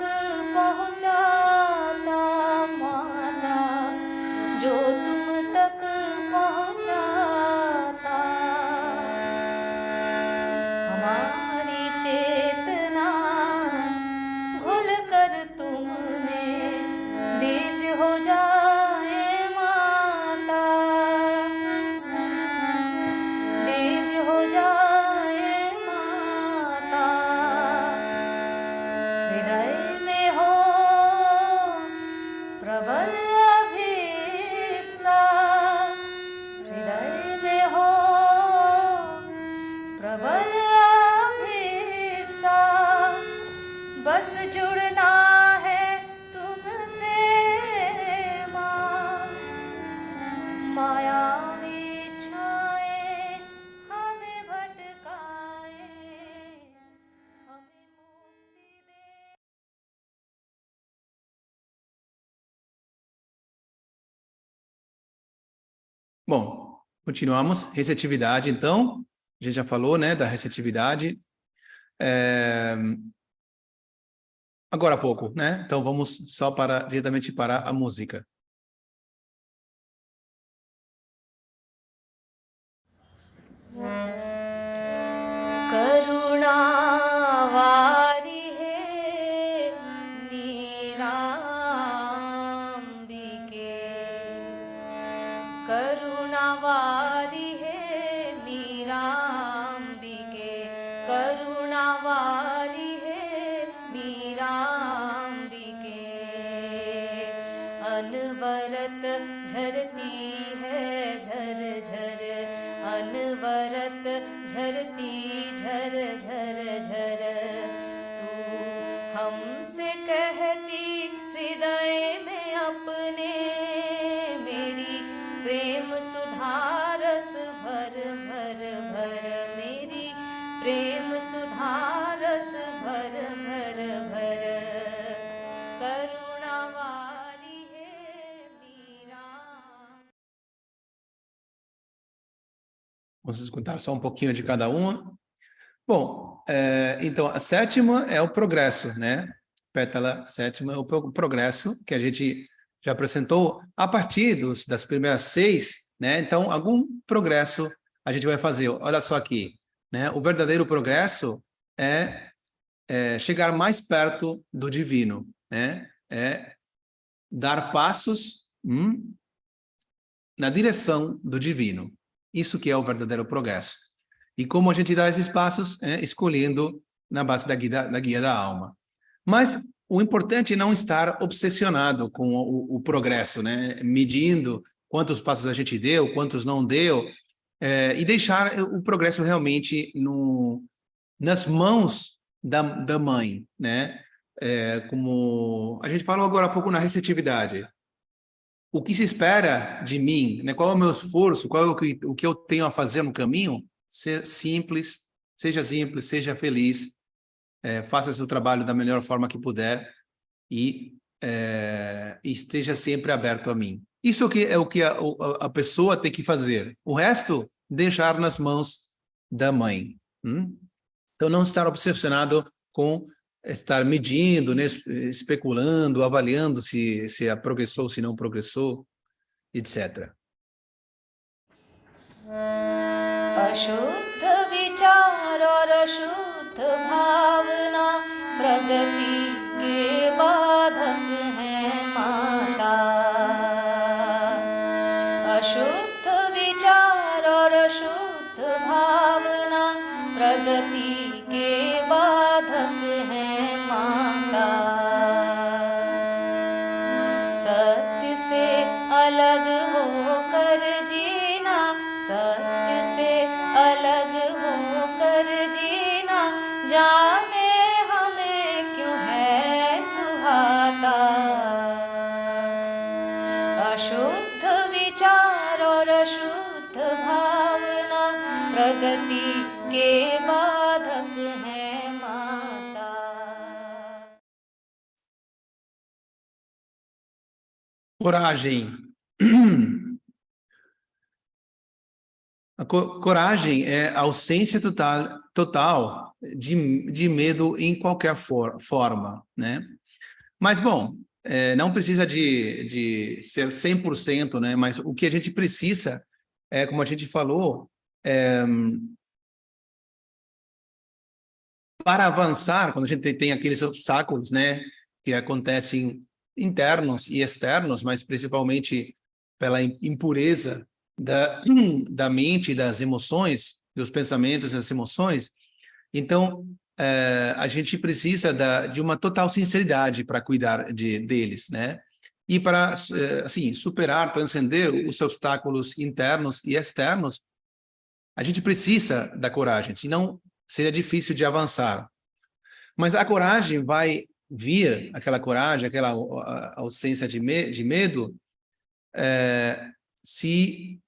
पहुँचाता माता, जो तुम तक पहुँचाता। हमारी चेतना घुल कर तुम में दिव्य हो जाए माता, दिव्य हो जाए माता। हृदय में हो प्रबल अभिप्सा, हृदय में हो प्रबल अभिप्सा, बस जुड़ना है तुमसे माँ, मायावी इच्छाएं हमें Bom, continuamos. Receptividade, então. A gente já falou, né, da receptividade. Agora há pouco, né? Então vamos só diretamente para a música. करुणावारि हे मीरांबिके करुणावारि हे मीरांबिके करुणावारि हे मीरांबिके अनवरत झरती है झर झर अनवरत झरती झर झर झर तू हमसे कहती हृदय में अपने मेरी प्रेम सुधारस भर भर भर मेरी प्रेम सुधारस भर भर भर करुणावारी है Meera. Vamos escutar só um pouquinho de cada uma. Bom, então a sétima é o progresso, né? Pétala sétima é o progresso que a gente já apresentou a partir das primeiras 6, né? Então, algum progresso a gente vai fazer. Olha só aqui, né? O verdadeiro progresso é chegar mais perto do divino, né? É dar passos na direção do divino. Isso que é o verdadeiro progresso. E como a gente dá esses passos? Escolhendo na base da guia da alma. Mas o importante é não estar obsessionado com o progresso, né? Medindo quantos passos a gente deu, quantos não deu, e deixar o progresso realmente nas mãos da mãe, né? Como a gente falou agora há pouco na receptividade. O que se espera de mim, né? Qual é o meu esforço, qual é o que eu tenho a fazer no caminho? Seja simples, seja feliz, faça seu trabalho da melhor forma que puder e esteja sempre aberto a mim. Isso é o que a pessoa tem que fazer. O resto, deixar nas mãos da mãe. Então, não estar obsessionado com estar medindo, né, especulando, avaliando se progressou, se não progressou, etc. अशुद्ध विचार और अशुद्ध भावना प्रगति के बाधक हैं माता. अशुद्ध विचार और अशुद्ध भावना प्रगति के बाधक हैं माता. सत्य से अलग होकर जीना सत्य से अलग होकर जीना जाने हमें क्यों है सुहाता. अशुद्ध विचार और अशुद्ध भावना प्रगति के बाधक हैं माता. Coragem. A coragem é a ausência total de medo em qualquer forma, né? Mas, bom, não precisa de ser 100%, né? Mas o que a gente precisa, como a gente falou, para avançar, quando a gente tem aqueles obstáculos, né? Que acontecem internos e externos, mas principalmente pela impureza da mente, das emoções, dos pensamentos e das emoções. Então, a gente precisa de uma total sinceridade para cuidar deles, né? E para, assim, superar, transcender os obstáculos internos e externos, a gente precisa da coragem, senão seria difícil de avançar. Mas a coragem vai vir, aquela coragem, aquela ausência de medo, se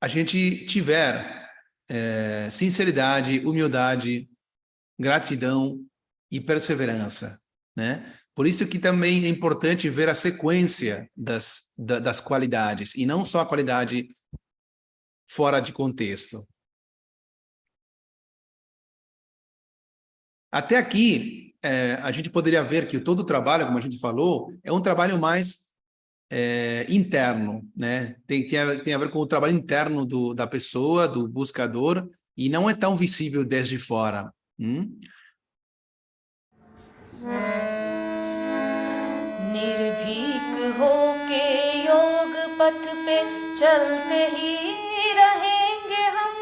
a gente tiver sinceridade, humildade, gratidão e perseverança, né? Por isso que também é importante ver a sequência das qualidades, e não só a qualidade fora de contexto. Até aqui, a gente poderia ver que todo o trabalho, como a gente falou, é um trabalho mais interno, né? Tem a ver com o trabalho interno da pessoa, do buscador, e não é tão visível desde fora. निर्भीक होके योग पथ पे चलते ही रहेंगे हम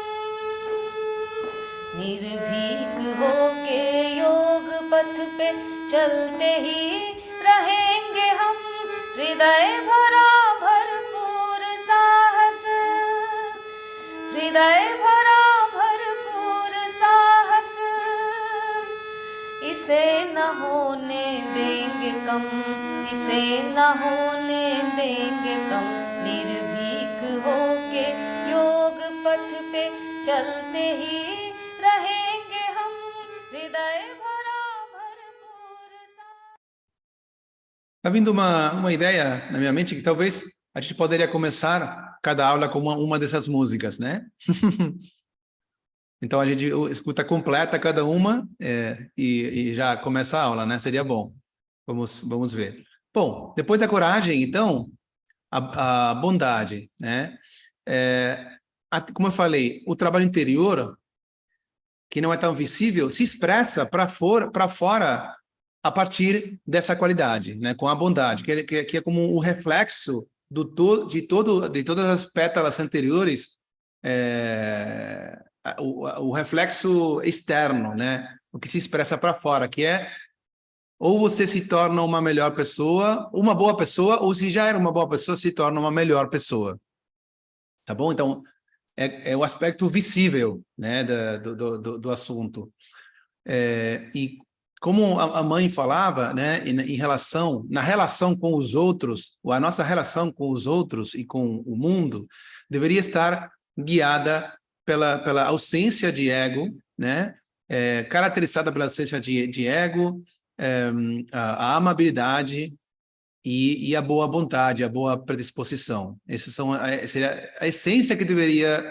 निर्भीक होके योग पथ पे चलते ही रहेंगे हम हृदय भरा भरपूर साहस हृदय भरा भरपूर साहस इसे न होने देंगे कम इसे न होने देंगे कम निर्भीक होके योग पथ पे चलते ही रहेंगे हम हृदय भरा भरपूर Tá vindo uma ideia na minha mente que talvez a gente poderia começar cada aula com uma dessas músicas, né? Então a gente escuta completa cada uma e já começa a aula, né? Seria bom. Vamos ver. Bom, depois da coragem, então, a bondade, né? Como eu falei, o trabalho interior, que não é tão visível, se expressa para fora a partir dessa qualidade, né? Com a bondade, que é como o reflexo de todas as pétalas anteriores, o reflexo externo, né? O que se expressa para fora, que é ou você se torna uma melhor pessoa, uma boa pessoa, ou se já era uma boa pessoa, se torna uma melhor pessoa. Tá bom? Então, é o aspecto visível, né, do assunto. E como a mãe falava, né, na relação com os outros, ou a nossa relação com os outros e com o mundo, deveria estar guiada pela ausência de ego, né, caracterizada pela ausência de ego, a amabilidade e a boa vontade, a boa predisposição. Essas seria a essência que deveria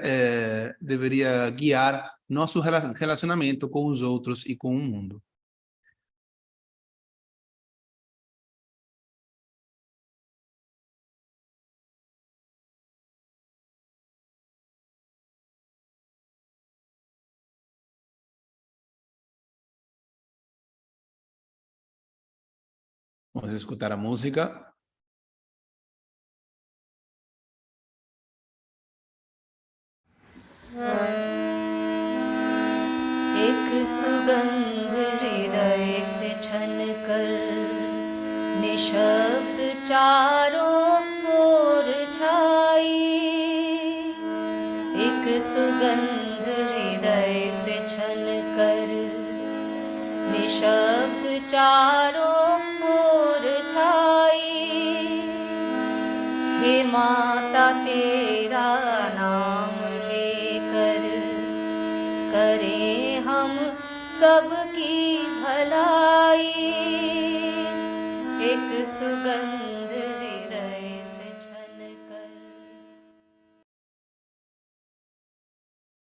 guiar nosso relacionamento com os outros e com o mundo. Vamos escutar a música. एक सुगंध हृदय से छनकर निशब्द चारों ओर छाई एक सुगंध हृदय से छनकर निशब्द चारों ओर छाई हे माता तेरा नाम लेकर करें हम सबकी भलाई एक सुगंध हृदय से छनकर.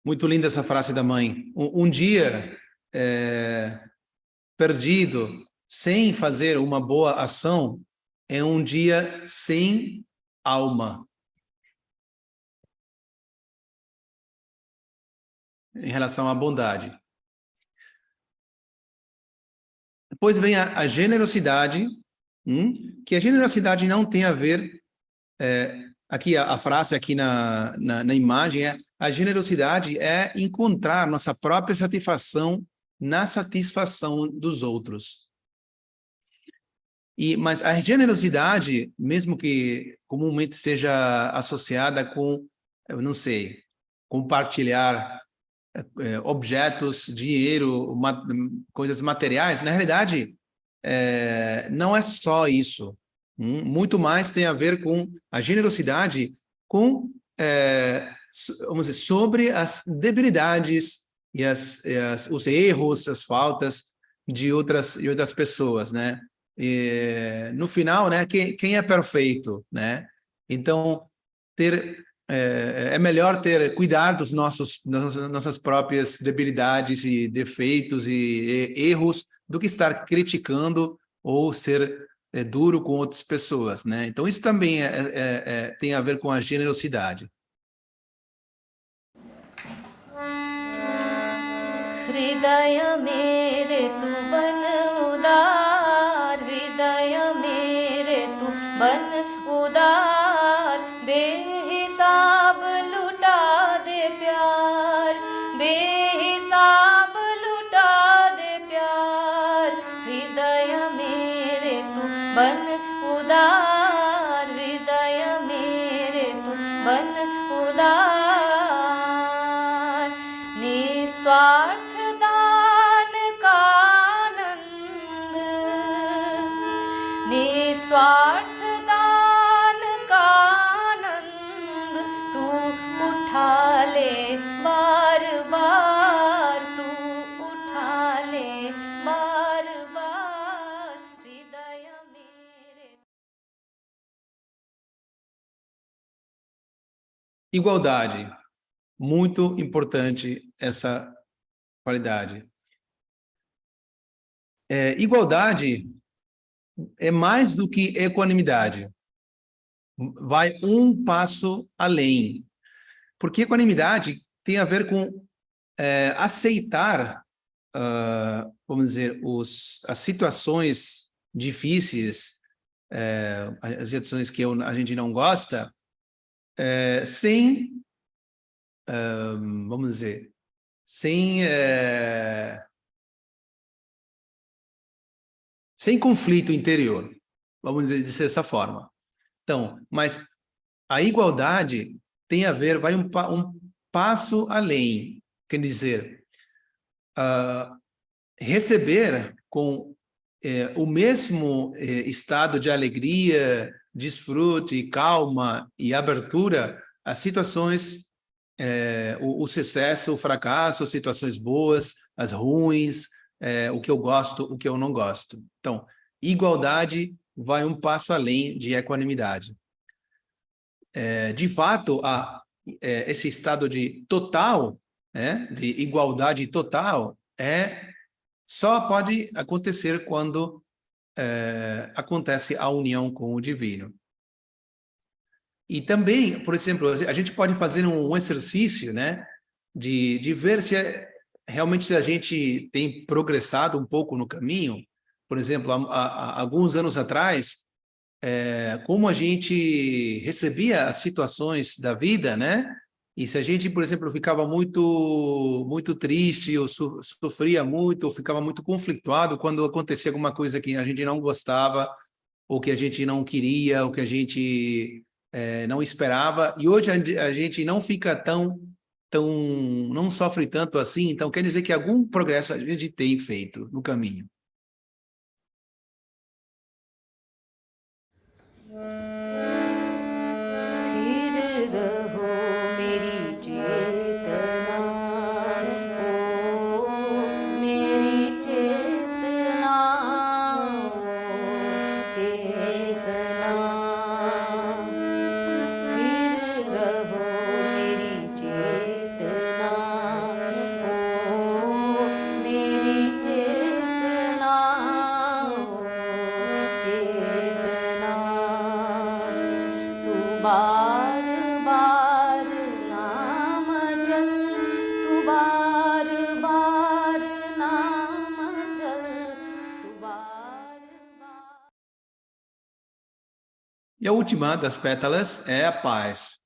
Muito linda essa frase da mãe. Um dia perdido, sem fazer uma boa ação, é um dia sem alma. Em relação à bondade. Depois vem a generosidade, que a generosidade não tem a ver... aqui a frase aqui na imagem é: a generosidade é encontrar nossa própria satisfação na satisfação dos outros. Mas a generosidade, mesmo que comumente seja associada com, eu não sei, compartilhar objetos, dinheiro, coisas materiais, na realidade, não é só isso. Muito mais tem a ver com a generosidade, com, vamos dizer, sobre as debilidades e os erros, as faltas de outras pessoas, né? no final, né, quem é perfeito, né? Então, é melhor cuidar das nossas próprias debilidades e defeitos e erros do que estar criticando ou ser duro com outras pessoas, né? Então, isso também tem a ver com a generosidade. हृदय मेरे तू बन उदार, हृदय मेरे तू बन उदार, बेहिसाब लुटा दे प्यार, बेहिसाब लुटा दे प्यार, हृदय मेरे तू बन उदार, हृदय मेरे तू बन उदार, निस्वार्थ दान का आनंद, निस्वार्थ दान का आनंद, तू उठा ले बार बार, तू उठा ले बार बार, हृदय मेरे. Igualdade. Muito importante essa qualidade. Igualdade é mais do que equanimidade. Vai um passo além. Porque equanimidade tem a ver com aceitar, vamos dizer, as situações difíceis, as situações que a gente não gosta, sem, vamos dizer, sem conflito interior, vamos dizer dessa forma. Então, mas a igualdade tem a ver, vai um passo além, quer dizer, receber com o mesmo estado de alegria, desfrute, calma e abertura às situações, o sucesso, o fracasso, as situações boas, as ruins, o que eu gosto, o que eu não gosto. Então, igualdade vai um passo além de equanimidade. De fato, esse estado de total, de igualdade total, só pode acontecer quando acontece a união com o divino. E também, por exemplo, a gente pode fazer um exercício, né, de ver se realmente se a gente tem progressado um pouco no caminho. Por exemplo, há alguns anos atrás, como a gente recebia as situações da vida, né? E se a gente, por exemplo, ficava muito triste, ou sofria muito, ou ficava muito conflituado quando acontecia alguma coisa que a gente não gostava, ou que a gente não queria, ou que a gente não esperava, e hoje a gente não fica não sofre tanto assim, então quer dizer que algum progresso a gente tem feito no caminho. स्थिर रहो मेरी चेतना, ओ मेरी चेतना, ओ चेतना, स्थिर रहो मेरी चेतना, ओ मेरी चेतना, ओ चेतना, तू बार बार नाम चल, तू बार बार नाम चल, तू बार बार. E a última das pétalas é a paz.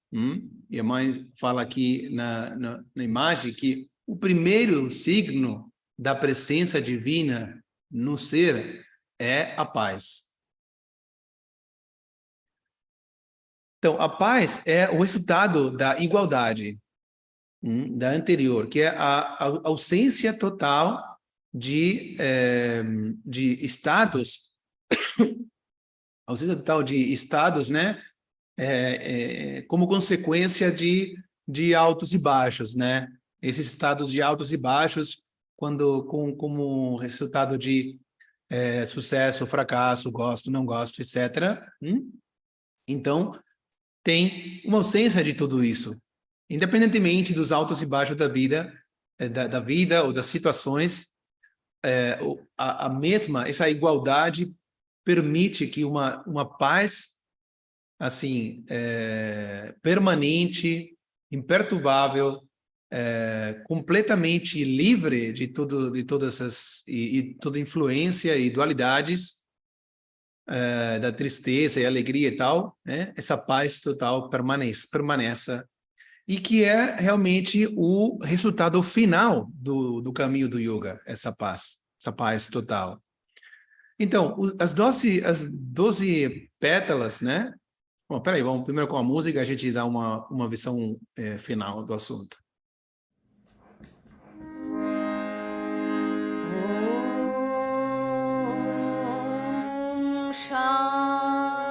E a mãe fala aqui na imagem que o primeiro signo da presença divina no ser é a paz. Então, a paz é o resultado da igualdade, da anterior, que é a ausência total de estados, ausência total de estados, né? Como consequência de altos e baixos, né? Esses estados de altos e baixos, como resultado de sucesso, fracasso, gosto, não gosto, etc. Então, tem uma ausência de tudo isso. Independentemente dos altos e baixos da vida, da vida ou das situações, a mesma, essa igualdade permite que uma paz, assim, permanente, imperturbável, completamente livre de todas essas e toda influência e dualidades, da tristeza e alegria e tal, né? Essa paz total permaneça, e que é realmente o resultado final do caminho do yoga, essa paz total. Então, as 12 pétalas, né? Bom, peraí, vamos primeiro com a música, a gente dá uma visão final do assunto. Shanti,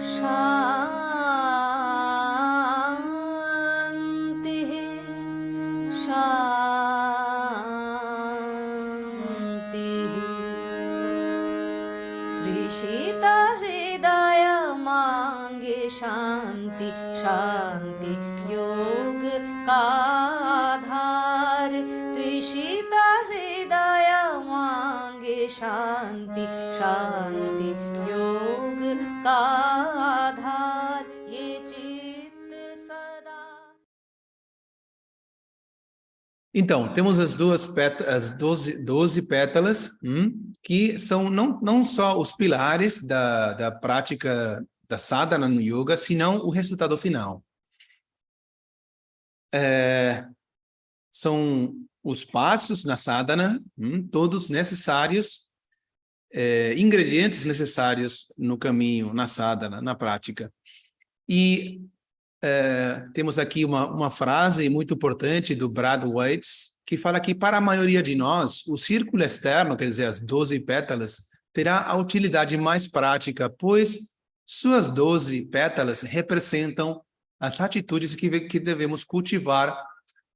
Shanti, Shanti. Trishita Hridaya Mange Shanti, Shanti Yoga ka Aadhar. Trishita Hridaya Mange Shanti, Shanti Yoga ka Aadhar. Ye Chit Sada. Então, temos as 12 pétalas, que são não só os pilares da prática da sadhana no yoga, senão o resultado final. São os passos na sadhana, todos necessários, ingredientes necessários no caminho, na sadhana, na prática. E temos aqui uma frase muito importante do Brad Weitz, que fala que para a maioria de nós, o círculo externo, quer dizer, as 12 pétalas, terá a utilidade mais prática, pois suas 12 pétalas representam as atitudes que devemos cultivar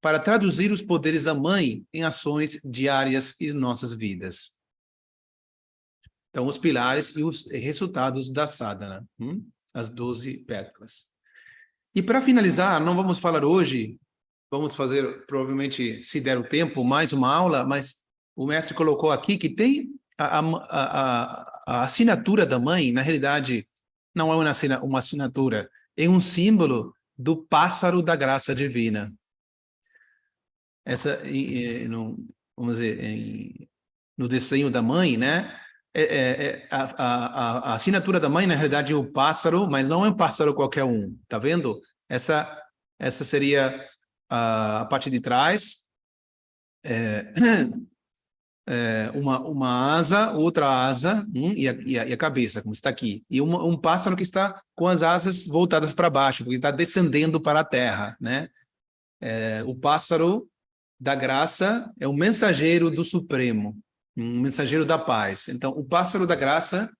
para traduzir os poderes da mãe em ações diárias em nossas vidas. Então, os pilares e os resultados da sadhana, as 12 pétalas. E para finalizar, não vamos falar hoje, vamos fazer, provavelmente, se der o tempo, mais uma aula, mas o mestre colocou aqui que tem a assinatura da mãe, na realidade, não é uma assinatura, é um símbolo do pássaro da graça divina. Essa, vamos dizer, no desenho da mãe, né? A assinatura da mãe, na realidade, é o pássaro, mas não é um pássaro qualquer um, tá vendo? Essa seria a parte de trás, uma asa, outra asa, e a cabeça, como está aqui. E um pássaro que está com as asas voltadas para baixo, porque está descendendo para a terra, né? O pássaro da graça é o mensageiro do Supremo, um mensageiro da paz. Então, o pássaro da graça,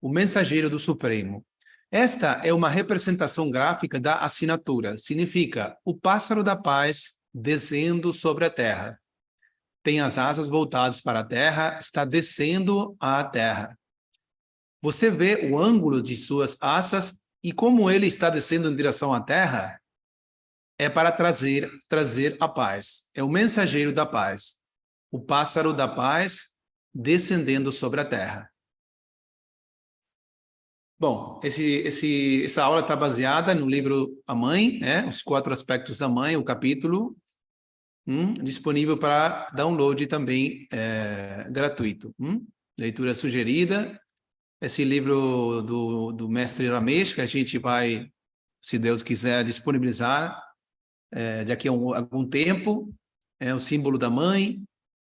o mensageiro do Supremo. Esta é uma representação gráfica da assinatura. Significa o pássaro da paz descendo sobre a terra. Tem as asas voltadas para a terra, está descendo à terra. Você vê o ângulo de suas asas e como ele está descendo em direção à terra, é para trazer a paz. É o mensageiro da paz. O pássaro da paz descendendo sobre a terra. Bom, essa aula está baseada no livro A Mãe, né? Os 4 aspectos da mãe, o capítulo, disponível para download também gratuito. Leitura sugerida. Esse livro do mestre Ramesh, que a gente vai, se Deus quiser, disponibilizar daqui a algum tempo. É o símbolo da mãe.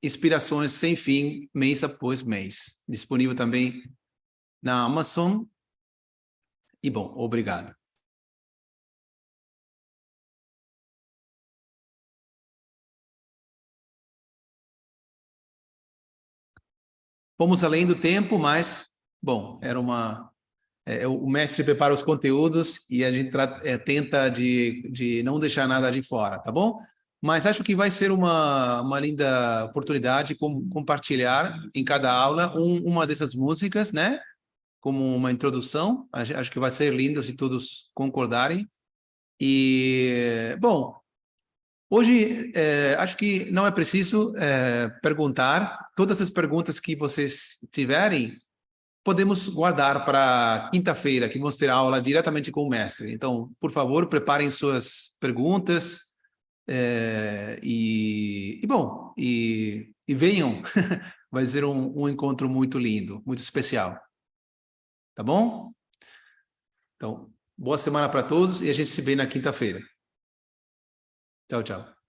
Inspirações sem fim, mês após mês. Disponível também na Amazon. E bom, obrigado. Fomos além do tempo, mas, bom, era o mestre prepara os conteúdos e a gente tenta de não deixar nada de fora, tá bom? Mas acho que vai ser uma linda oportunidade compartilhar em cada aula uma dessas músicas, né? Como uma introdução. Acho que vai ser lindo se todos concordarem. E, bom, hoje acho que não é preciso perguntar. Todas as perguntas que vocês tiverem, podemos guardar para quinta-feira, que vamos ter aula diretamente com o mestre. Então, por favor, preparem suas perguntas. Bom, venham, vai ser um encontro muito lindo, muito especial, tá bom? Então, boa semana para todos e a gente se vê na quinta-feira. Tchau, tchau.